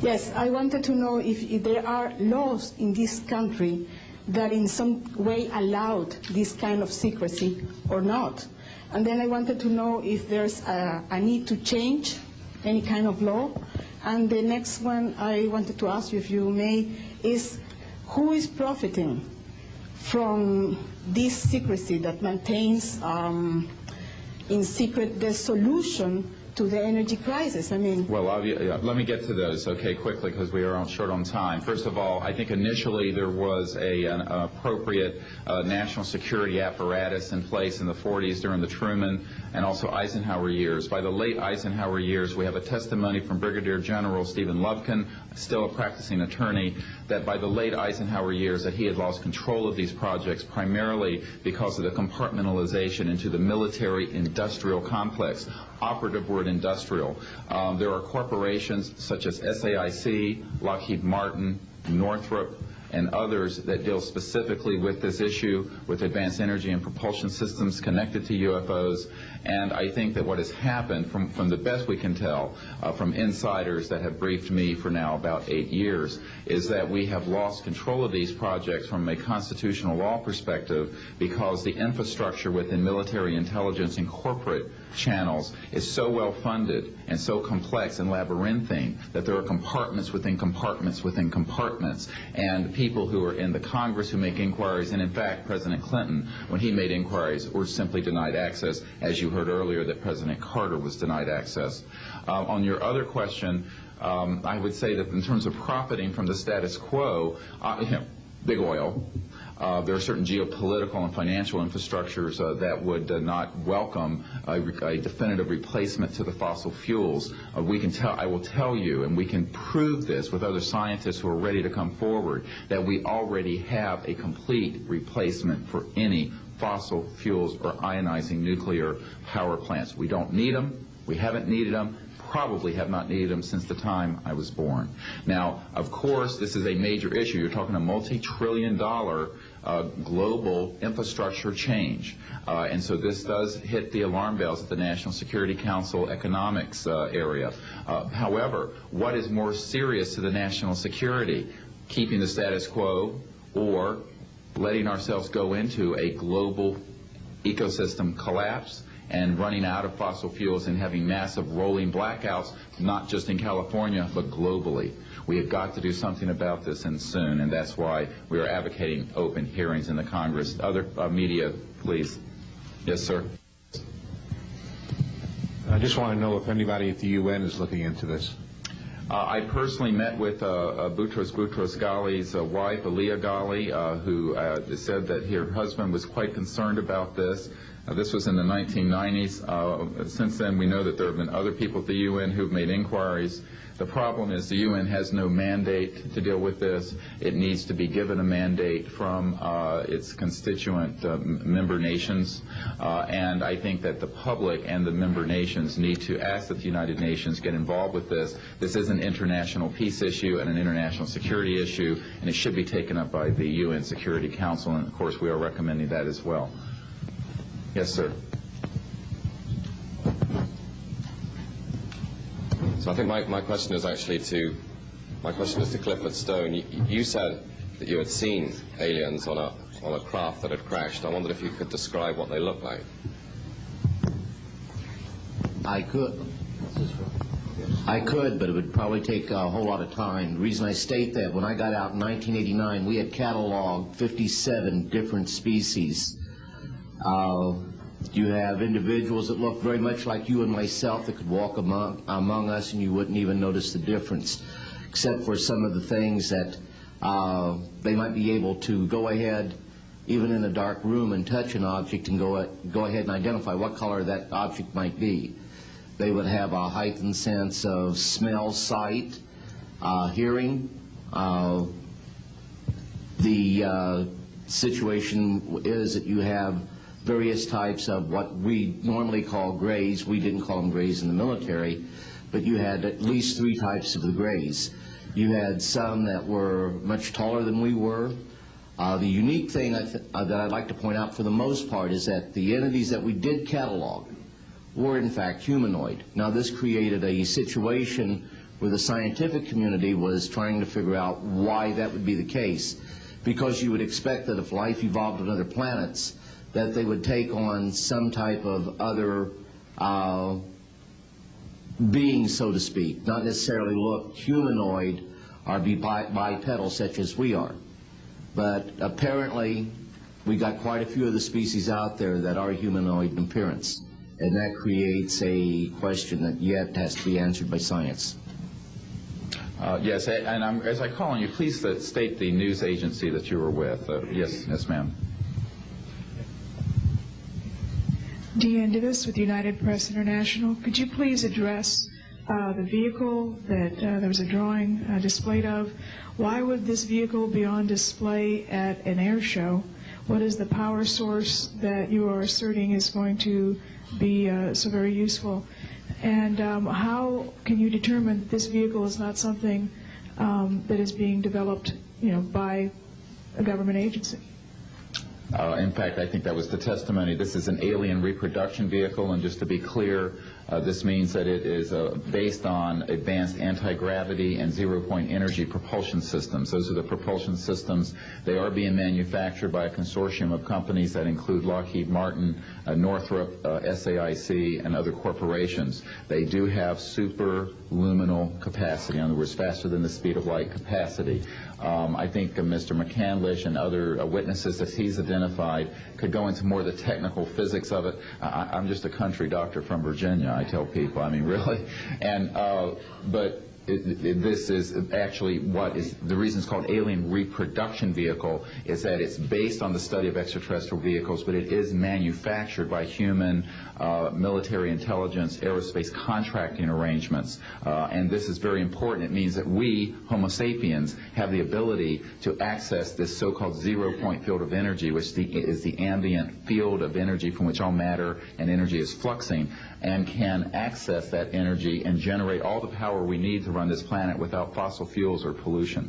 Yes, I wanted to know if there are laws in this country that in some way allowed this kind of secrecy or not. And then I wanted to know if there's a need to change any kind of law. And the next one I wanted to ask you, if you may, is who is profiting from this secrecy that maintains in secret the solution to the energy crisis? I mean... Well, let me get to those, okay, quickly, because we are short on time. First of all, I think initially there was an appropriate national security apparatus in place in the 40s during the Truman and also Eisenhower years. By the late Eisenhower years, we have a testimony from Brigadier General Stephen Lufkin, still a practicing attorney, that by the late Eisenhower years that he had lost control of these projects primarily because of the compartmentalization into the military-industrial complex. Operative word industrial. There are corporations such as SAIC, Lockheed Martin, Northrop, and others that deal specifically with this issue, with advanced energy and propulsion systems connected to UFOs. And I think that what has happened, from the best we can tell, from insiders that have briefed me for now about 8 years, is that we have lost control of these projects from a constitutional law perspective because the infrastructure within military intelligence and corporate channels is so well funded and so complex and labyrinthine that there are compartments within compartments within compartments, and people who are in the Congress who make inquiries, and in fact President Clinton, when he made inquiries, were simply denied access, as you heard earlier that President Carter was denied access. On your other question, I would say that in terms of profiting from the status quo, big oil. There are certain geopolitical and financial infrastructures that would not welcome a definitive replacement to the fossil fuels. I will tell you, and we can prove this with other scientists who are ready to come forward, that we already have a complete replacement for any fossil fuels or ionizing nuclear power plants. We don't need them. We haven't needed them. Probably have not needed them since the time I was born. Now, of course, this is a major issue. You're talking a multi-trillion-dollar global infrastructure change. And so this does hit the alarm bells at the National Security Council economics area. However, what is more serious to the national security? Keeping the status quo or letting ourselves go into a global ecosystem collapse and running out of fossil fuels and having massive rolling blackouts, not just in California, but globally. We have got to do something about this, and soon, and that's why we are advocating open hearings in the Congress. Other media, please. Yes, sir. I just want to know if anybody at the UN is looking into this. I personally met with Boutros Ghali's wife, Aliyah Ghali, who said that her husband was quite concerned about this. This was in the 1990s. Since then, we know that there have been other people at the UN who've made inquiries. The problem is the UN has no mandate to deal with this. It needs to be given a mandate from its constituent member nations. And I think that the public and the member nations need to ask that the United Nations get involved with this. This is an international peace issue and an international security issue, and it should be taken up by the UN Security Council, and of course we are recommending that as well. Yes, sir. So I think my question is actually to Clifford Stone. You said that you had seen aliens on a craft that had crashed. I wondered if you could describe what they looked like. I could, but it would probably take a whole lot of time. The reason I state that, when I got out in 1989, we had cataloged 57 different species. You have individuals that look very much like you and myself that could walk among us and you wouldn't even notice the difference, except for some of the things that they might be able to go ahead, even in a dark room, and touch an object and go ahead and identify what color that object might be. They would have a heightened sense of smell, sight, hearing. The situation is that you have various types of what we normally call grays. We didn't call them grays in the military, but you had at least 3 types of the grays. You had some that were much taller than we were. The unique thing that I'd like to point out for the most part is that the entities that we did catalog were in fact humanoid. Now this created a situation where the scientific community was trying to figure out why that would be the case, because you would expect that if life evolved on other planets, that they would take on some type of other being, so to speak, not necessarily look humanoid or be bipedal such as we are. But apparently we got quite a few of the species out there that are humanoid in appearance, and that creates a question that yet has to be answered by science. Yes, and as I call on you, please state the news agency that you were with. Yes, ma'am. Deanne Divis with United Press International. Could you please address the vehicle that there was a drawing displayed of? Why would this vehicle be on display at an air show? What is the power source that you are asserting is going to be so very useful? And how can you determine that this vehicle is not something that is being developed, by a government agency? In fact, I think that was the testimony. This is an alien reproduction vehicle, and just to be clear, this means that it is based on advanced anti-gravity and zero-point energy propulsion systems. Those are the propulsion systems. They are being manufactured by a consortium of companies that include Lockheed Martin, Northrop, SAIC, and other corporations. They do have superluminal capacity, in other words, faster than the speed of light capacity. I think Mr. McCandlish and other witnesses that he's identified could go into more of the technical physics of it. I'm just a country doctor from Virginia, I tell people. I mean, really. But this is actually what is the reason it's called alien reproduction vehicle is that it's based on the study of extraterrestrial vehicles, but it is manufactured by human military intelligence, aerospace contracting arrangements. And this is very important. It means that we, Homo sapiens, have the ability to access this so-called zero-point field of energy, which is the ambient field of energy from which all matter and energy is fluxing, and can access that energy and generate all the power we need to run this planet without fossil fuels or pollution.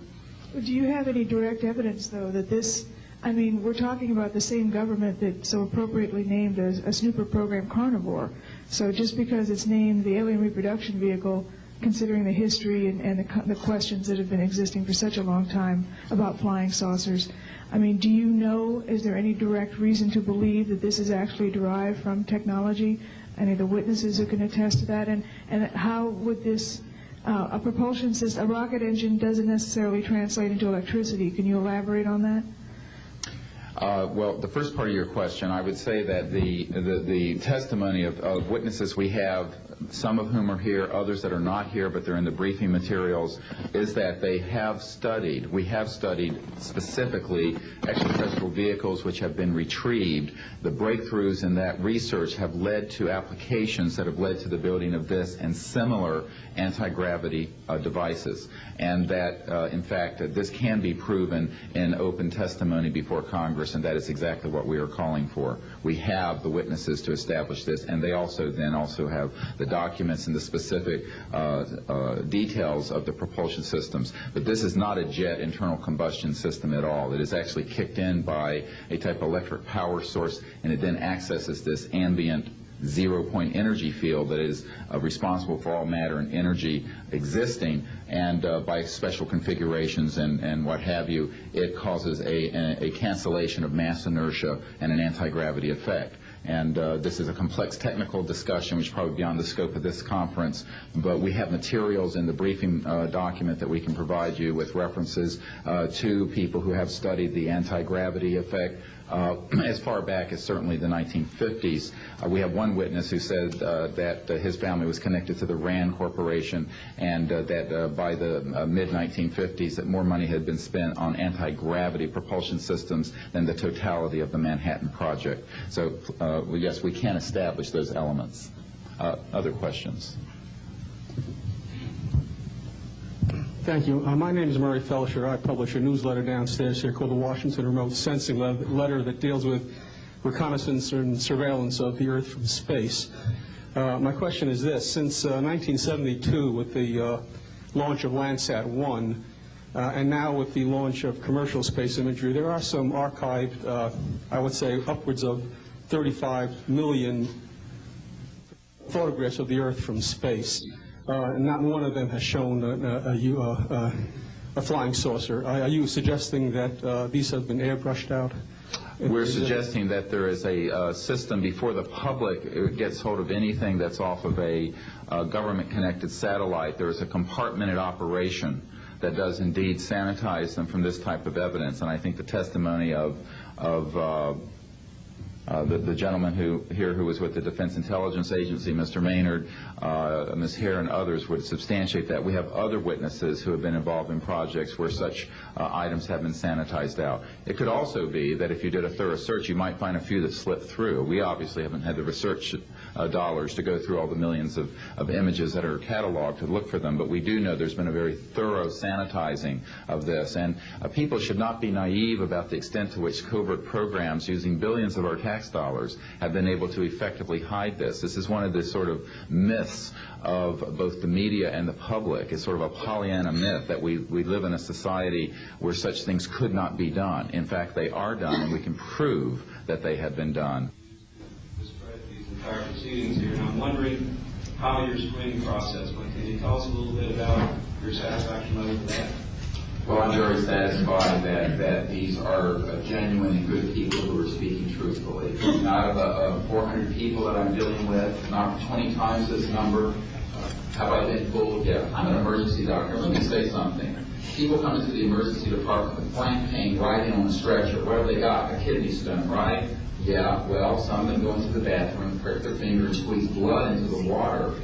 Do you have any direct evidence, though, that this, I mean, we're talking about the same government that so appropriately named a snooper program carnivore. So just because it's named the alien reproduction vehicle, considering the history and the questions that have been existing for such a long time about flying saucers, I mean, do you know, is there any direct reason to believe that this is actually derived from technology? Any of the witnesses who can attest to that? And how would this, a propulsion system, a rocket engine doesn't necessarily translate into electricity. Can you elaborate on that? Well, the first part of your question, I would say that the testimony of witnesses we have, some of whom are here, others that are not here, but they're in the briefing materials, is that they have studied, we have studied specifically extraterrestrial vehicles which have been retrieved. The breakthroughs in that research have led to applications that have led to the building of this and similar anti-gravity devices. And that, in fact, this can be proven in open testimony before Congress, and that is exactly what we are calling for. We have the witnesses to establish this, and they also then have the documents and the specific details of the propulsion systems. But this is not a jet internal combustion system at all. It is actually kicked in by a type of electric power source, and it then accesses this ambient zero-point energy field that is responsible for all matter and energy existing, and by special configurations and what have you, it causes a cancellation of mass inertia and an anti-gravity effect. And this is a complex technical discussion which is probably beyond the scope of this conference, but we have materials in the briefing document that we can provide you with references to people who have studied the anti-gravity effect as far back as certainly the 1950s. We have one witness who said that his family was connected to the RAND Corporation, and that by the mid-1950s that more money had been spent on anti-gravity propulsion systems than the totality of the Manhattan Project. So yes, we can establish those elements. Other questions? Thank you. My name is Murray Felsher. I publish a newsletter downstairs here called the Washington Remote Sensing Letter that deals with reconnaissance and surveillance of the Earth from space. My question is this. Since 1972, with the launch of Landsat 1, and now with the launch of commercial space imagery, there are some archived, I would say, upwards of 35 million photographs of the Earth from space. Not one of them has shown a flying saucer. Are you suggesting that these have been airbrushed out? We're suggesting that there is a system before the public gets hold of anything that's off of a government-connected satellite. There is a compartmented operation that does indeed sanitize them from this type of evidence. And I think the testimony of the gentleman who was with the Defense Intelligence Agency, Mr. Maynard, Ms. Hare, and others would substantiate that. We have other witnesses who have been involved in projects where such items have been sanitized out. It could also be that if you did a thorough search, you might find a few that slipped through. We obviously haven't had the research dollars to go through all the millions of images that are cataloged to look for them, but we do know there's been a very thorough sanitizing of this. And people should not be naive about the extent to which covert programs using billions of our tax dollars have been able to effectively hide this. This is one of the sort of myths of both the media and the public. It's sort of a Pollyanna myth that we live in a society where such things could not be done. In fact, they are done, and we can prove that they have been done. These entire proceedings here, and I'm wondering how your screening process went. Can you tell us a little bit about your satisfaction level with that? Well, I'm very satisfied that these are genuine and good people who are speaking truthfully. Not of 400 people that I'm dealing with, not 20 times this number. Have I been fooled? Yeah. I'm an emergency doctor. Let me say something. People come into the emergency department with flank pain, riding on a stretcher. What have they got? A kidney stone, right? Yeah. Well, some of them go into the bathroom, prick their finger, and squeeze blood into the water,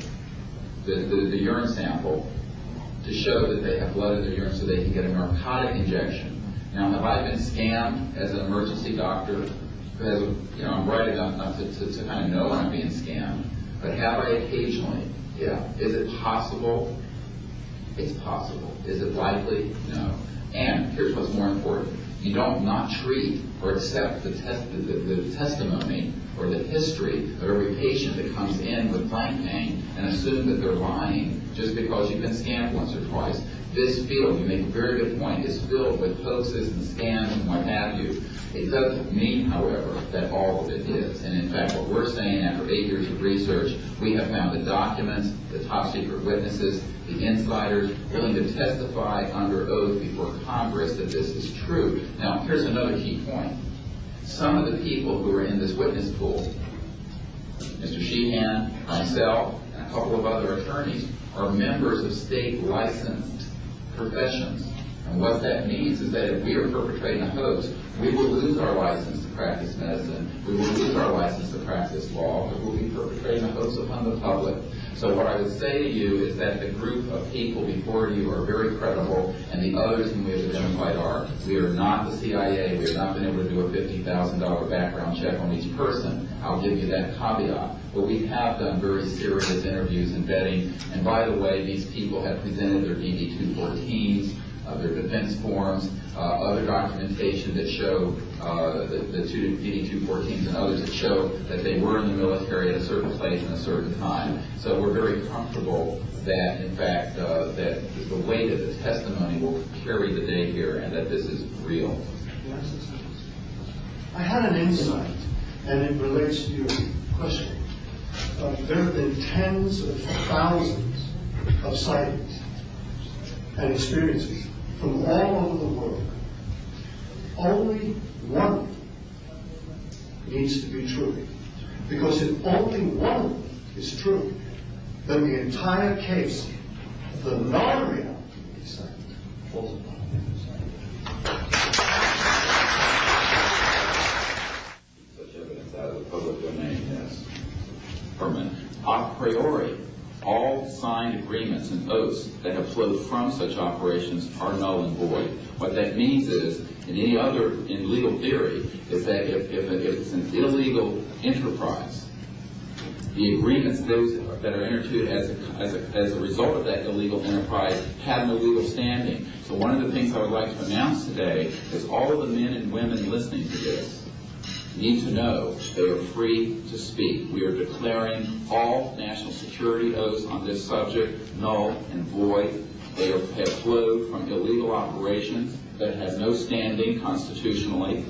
the urine sample, to show that they have blood in their urine so they can get a narcotic injection. Now, have I been scammed as an emergency doctor? Because, I'm bright enough to kind of know when I'm being scammed. But have I occasionally? Yeah. Is it possible? It's possible. Is it likely? No. And here's what's more important. You don't not treat or accept the testimony or the history of every patient that comes in with flank pain and assume that they're lying just because you've been scammed once or twice. This field, you make a very good point, is filled with hoaxes and scams and what have you. It doesn't mean, however, that all of it is. And in fact, what we're saying after 8 years of research, we have found the documents, the top secret witnesses, the insiders, willing to testify under oath before Congress that this is true. Now, here's another key point. Some of the people who are in this witness pool, Mr. Sheehan, myself, and a couple of other attorneys, are members of state licensed professions. And what that means is that if we are perpetrating a hoax, we will lose our license to practice medicine, we will lose our license to practice law, but we'll be perpetrating a hoax upon the public. So what I would say to you is that the group of people before you are very credible, and the others whom we have identified are. We are not the CIA. We have not been able to do a $50,000 background check on each person. I'll give you that caveat. But we have done very serious interviews and vetting. And by the way, these people have presented their DD-214s, their defense forms, other documentation that show the two DD-214s and others that show that they were in the military at a certain place and a certain time. So we're very comfortable that, in fact, that the weight of the testimony will carry the day here and that this is real. I had an insight, and it relates to your question. There have been tens of thousands of sightings and experiences from all over the world. Only one needs to be true. Because if only one is true, then the entire case, the non-reality of these sightings, falls apart. Such evidence out of the public domain, yes. Permanent. A priori, all signed agreements and oaths that have flowed from such operations are null and void. What that means is, in legal theory, is that if it's an illegal enterprise, the agreements those that are entered into as a result of that illegal enterprise have no legal standing. So one of the things I would like to announce today is all of the men and women listening to this need to know they are free to speak. We are declaring all national security oaths on this subject null and void. They have flowed from illegal operations that has no standing constitutionally.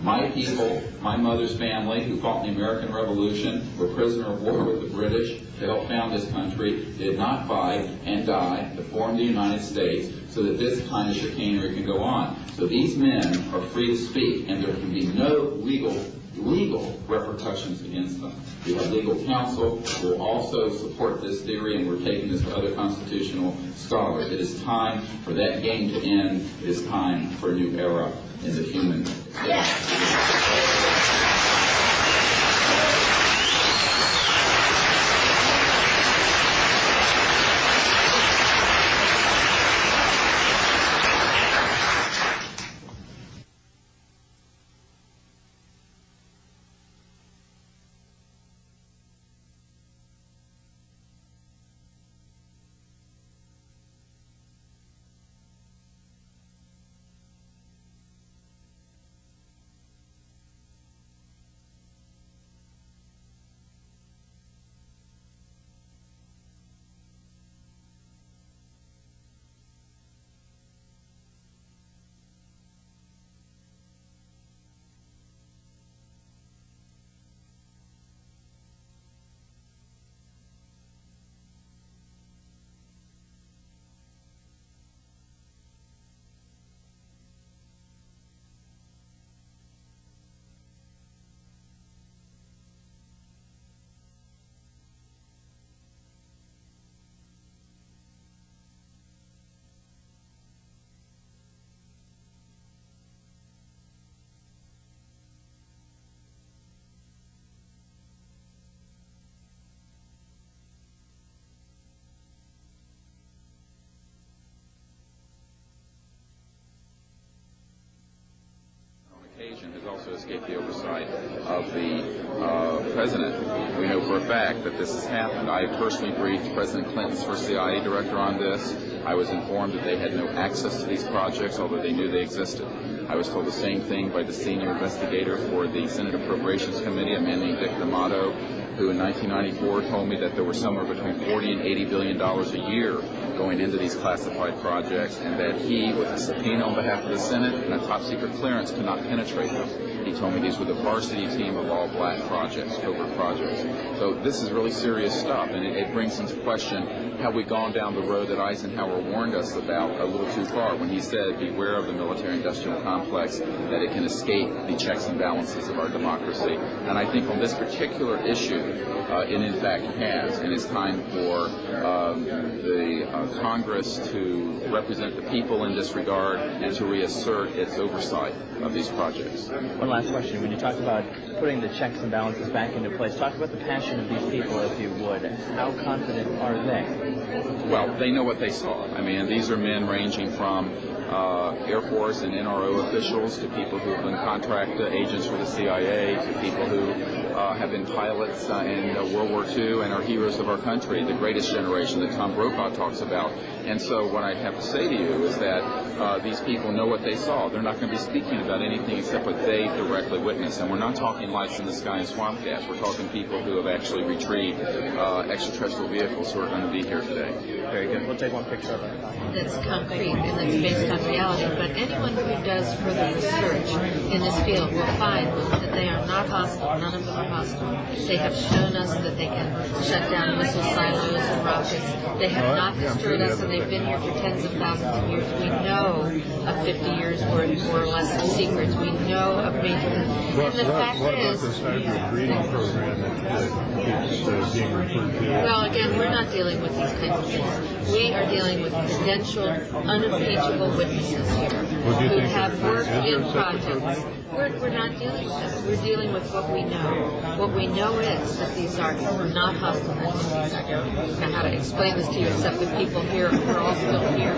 My people, my mother's family, who fought in the American Revolution, were prisoner of war with the British to help found this country, did not fight and die to form the United States so that this kind of chicanery can go on. So these men are free to speak, and there can be no legal repercussions against them. We have legal counsel who will also support this theory, and we're taking this to other constitutional scholars. It is time for that game to end. It is time for a new era in the human experience. Has also escaped the oversight of the president. We know for a fact that this has happened. I personally briefed President Clinton's first CIA director on this. I was informed that they had no access to these projects, although they knew they existed. I was told the same thing by the senior investigator for the Senate Appropriations Committee, a man named Dick D'Amato. who in 1994 told me that there were somewhere between $40 and $80 billion a year going into these classified projects, and that he, with a subpoena on behalf of the Senate and a top-secret clearance, could not penetrate them. He told me these were the varsity team of all black projects, covert projects. So this is really serious stuff, and it brings into question, have we gone down the road that Eisenhower warned us about a little too far when he said, beware of the military-industrial complex, that it can escape the checks and balances of our democracy. And I think on this particular issue, it in fact has, and it's time for the Congress to represent the people in this regard and to reassert its oversight of these projects. One last question. When you talk about putting the checks and balances back into place, talk about the passion of these people, if you would. How confident are they? Well, they know what they saw. I mean, these are men ranging from Air Force and NRO officials to people who have been contract agents for the CIA to people who have been pilots in World War II and are heroes of our country, the greatest generation that Tom Brokaw talks about. And so what I have to say to you is that these people know what they saw. They're not going to be speaking about anything except what they directly witnessed. And we're not talking lights in the sky and swamp gas. We're talking people who have actually retrieved extraterrestrial vehicles who are going to be here today. Very good. We'll take one picture of it. That's concrete and that's based on reality. But anyone who does further research in this field will find that they are not hostile. None of them are hostile. They have shown us that they can shut down missile silos and rockets. They have not destroyed us, and they've been here for tens of thousands of years. We know of 50 years worth, more or less, of secrets. We know of major. And the fact is, this hybrid breeding program that keeps being referred to? well, again, we're not dealing with these kinds of things. We are dealing with credentialed, unimpeachable witnesses here who have worked in projects. We're not dealing with this. We're dealing with what we know. What we know is that these are not hostile entities. I don't know how to explain this to you except the people here are all still here.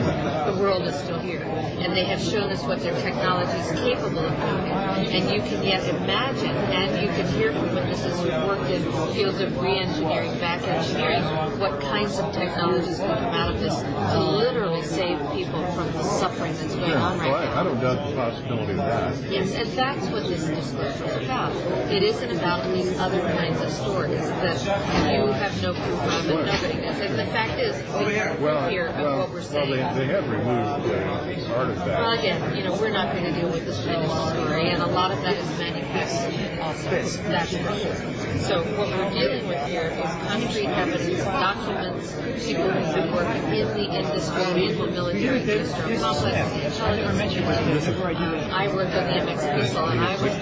The world is still here. And they have shown us what their technology is capable of doing. And you can yet imagine, and you can hear from witnesses who worked in fields of re-engineering, back-engineering, what kinds of technologies can come out of this to literally save people from the suffering that's going on right now. I don't doubt the possibility of that. Yes, and that's what this disclosure is about. It isn't about these other kinds of stories that you have no proof of and nobody does. And the fact is, we have proof here of what we're saying. Well, they have removed artifacts. Well, again, we're not going to deal with this kind of story, and a lot of that is manufactured also. That's for sure. So what we're dealing with here is concrete evidence, documents, people who've been working in the industry, in the military industrial complex, the intelligence community. I worked on the MX missile, and I would,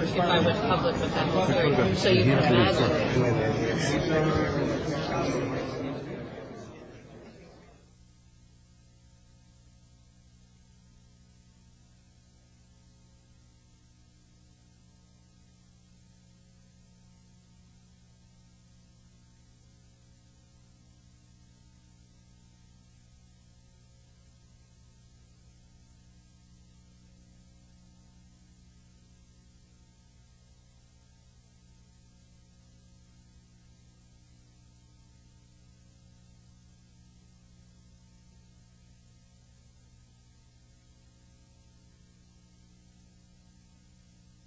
if I went public with that whole story. So you can imagine.